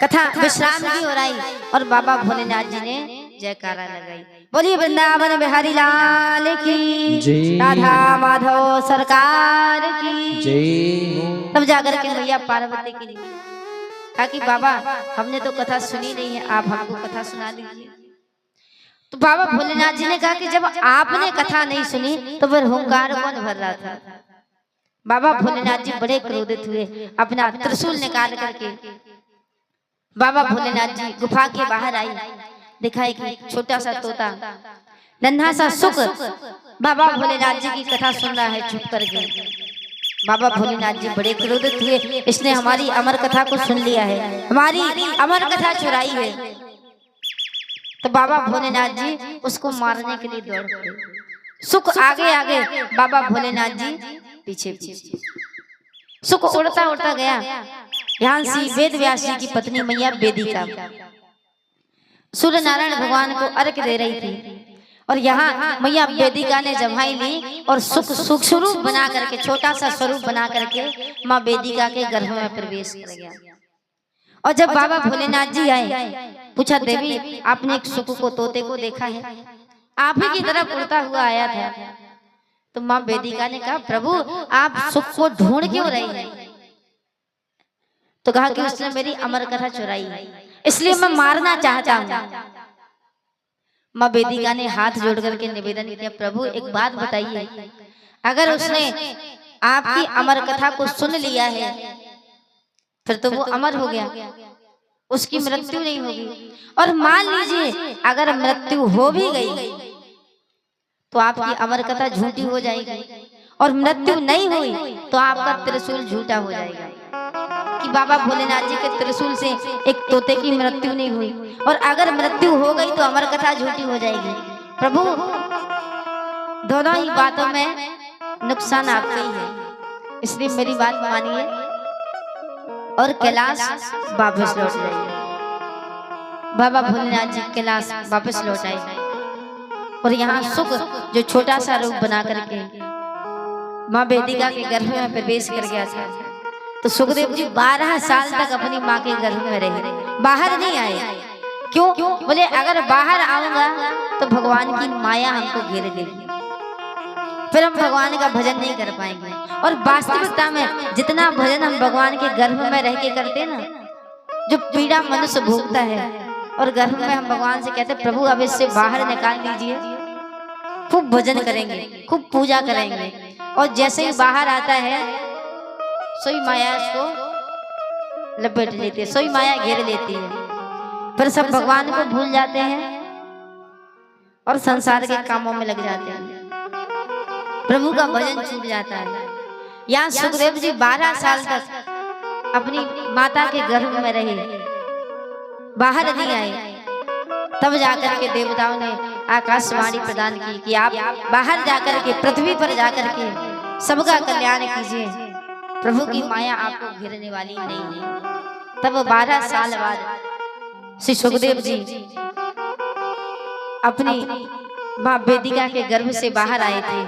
Speaker 3: कथा विश्राम की हो रही और बाबा भोलेनाथ जी ने जयकारा लगाई। बोलिए वृंदावन बिहारी लाल की
Speaker 1: जय,
Speaker 3: राधा माधव सरकार की
Speaker 1: जय।
Speaker 3: तब जाकर के मैया पार्वती की कहा कि बाबा हमने तो कथा सुनी नहीं है, आप हमको कथा सुना दीजिए। तो बाबा भोलेनाथ जी ने कहा कि जब आपने कथा नहीं सुनी तो फिर हुंकार कौन भर रहा था। बाबा भोलेनाथ जी बड़े क्रोधित हुए, अपना त्रिशूल निकाल करके बाबा भोलेनाथ जी गुफा के बाहर आई। देखा एक छोटा सा तोता नन्हा सा सुख बाबा भोलेनाथ जी की कथा सुन रहा है छुप करके। बाबा भोलेनाथ जी बड़े क्रोधित हुए, इसने हमारी अमर कथा को सुन लिया है, हमारी अमर कथा चुराई है। तो बाबा भोलेनाथ जी उसको मारने के लिए दौड़ पड़े। सुख आगे आगे, बाबा भोलेनाथ जी पीछे पीछे। सुख उड़ता उड़ता गया। यहाँ सी वेद व्यास जी की पत्नी मैया वेदिका सूर्य नारायण भगवान को अर्घ दे रही थी, और यहाँ मैया वेदिका ने जमाई ली और सुख स्वरूप बना करके, छोटा सा स्वरूप बना करके माँ वेदिका के गर्भ में प्रवेश कर गया। और जब बाबा भोलेनाथ जी आए, पूछा देवी आपने एक सुख को, तोते को देखा है, आप ही की तरफ उड़ता हुआ आया था। तो माँ वेदिका ने कहा प्रभु आप सुख को ढूंढ क्यों रही हैं? तो कहा कि उसने मेरी अमर कथा चुराई है, इसलिए मैं मारना चाहता हूँ। माँ वेदिका ने हाथ जोड़ करके निवेदन किया, प्रभु एक बात बताइए, अगर उसने आपकी अमर कथा को सुन लिया है फिर तो वो अमर हो गया, उसकी मृत्यु नहीं होगी। और मान लीजिए अगर मृत्यु हो भी गई तो आपकी अमर कथा झूठी हो जाएगी, और मृत्यु नहीं हुई तो आपका त्रिशूल झूठा हो जाएगा। कि बाबा भोलेनाथ जी के त्रिशूल से एक तोते की मृत्यु नहीं हुई, और अगर मृत्यु हो गई तो अमर कथा झूठी हो जाएगी। प्रभु दोनों ही बातों में नुकसान आपका ही है, इसलिए मेरी बात मानिए और कैलाश वापस लौट जाइए। बाबा भोलेनाथ जी कैलाश वापस लौट आए, और यहाँ सुख जो छोटा सा रूप बना करके माँ वेदिका के गर्भ में प्रवेश कर गया था, तो सुखदेव जी 12 साल तक अपनी माँ के गर्भ में रहे, बाहर नहीं आए। क्यों? बोले अगर बाहर आऊंगा तो भगवान की माया हमको घेर लेगी, फिर हम भगवान का भजन नहीं कर पाएंगे। और वास्तविकता में जितना भजन हम भगवान के गर्भ में रह के करते ना, जो पीड़ा मनुष्य भोगता है, और गर्भ में हम भगवान से कहते प्रभु अब इससे बाहर निकाल लीजिए, खूब भजन करेंगे, खूब पूजा करेंगे, और जैसे ही बाहर आता है सोई माया उसको लपेट लेती है, सोई माया घेर लेती है, फिर सब भगवान को भूल जाते हैं और संसार के कामों में लग जाते हैं, प्रभु का भजन छूट जाता है। यहाँ सुखदेव जी 12 साल तक अपनी माता के गर्भ में रहे, बाहर नहीं आए। तब जाकर के देवताओं ने आकाशवाणी प्रदान की कि आप बाहर जाकर के पृथ्वी पर जाकर के सबका कल्याण कीजिए, प्रभु की माया आपको घेरने वाली नहीं है। तब 12 साल बाद श्री सुखदेव जी अपनी माँ वेदिका के गर्भ से बाहर आए थे,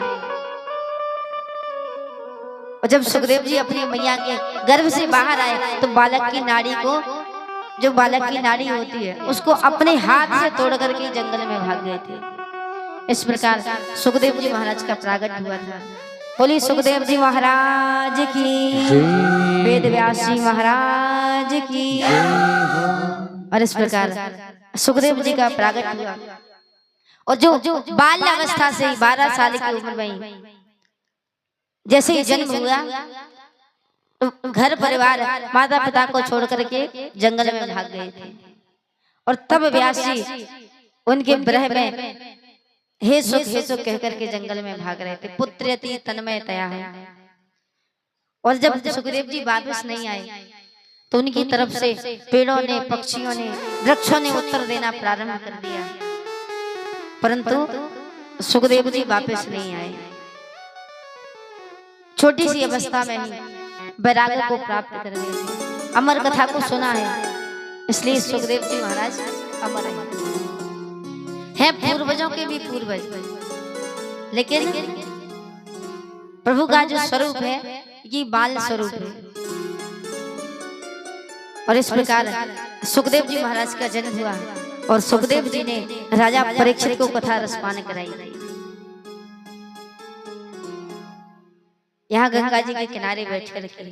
Speaker 3: और जब सुखदेव जी अपनी मैया के गर्भ से बाहर आए तो बालक की नाड़ी को, जो बालक की नाड़ी होती है, उसको अपने हाथ से तोड़ करके जंगल में भाग गए थे। इस प्रकार सुखदेव जी महाराज का प्रागट हुआ था। बोली सुखदेव जी महाराज की, वेद व्यास जी महाराज की। और इस प्रकार सुखदेव जी का प्रागट हुआ, और जो बाल अवस्था से 12 साल की उम्र में जैसे ही जन्म हुआ तो घर परिवार माता पिता को छोड़ करके जंगल में भाग गए थे, और तब व्यास जी उनके ब्रह में हे सुख कह करके जंगल में भाग रहे थे। पुत्रयति तन्मय तया है। और जब सुखदेव जी वापस नहीं आए तो उनकी तरफ से पेड़ों ने, पक्षियों ने, वृक्षों ने उत्तर देना प्रारंभ कर दिया, परंतु सुखदेव जी वापस नहीं आए। छोटी सी अवस्था में ही वैराग्य को प्राप्त कर गए थे। अमर कथा को सुना है, इसलिए सुखदेव जी महाराज अमर है पूर्वजों के भी पूर्वज, लेकिन प्रभु का जो स्वरूप है ये बाल स्वरूप है। और इस प्रकार सुखदेव जी महाराज का जन्म हुआ, और सुखदेव जी ने राजा परीक्षित को कथा रसपान कराई। यहाँ गंगा जी के किनारे बैठ करके,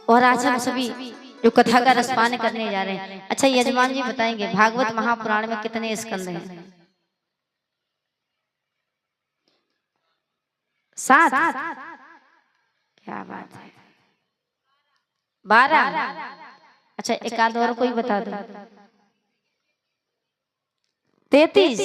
Speaker 3: और आज हम सभी जो कथा का रसपान करने जा रहे हैं। अच्छा यजमान जी बताएंगे भागवत महापुराण में कितने स्कंद हैं? 7। क्या बात है, 12। अच्छा एक आध और कोई बता दो। 33।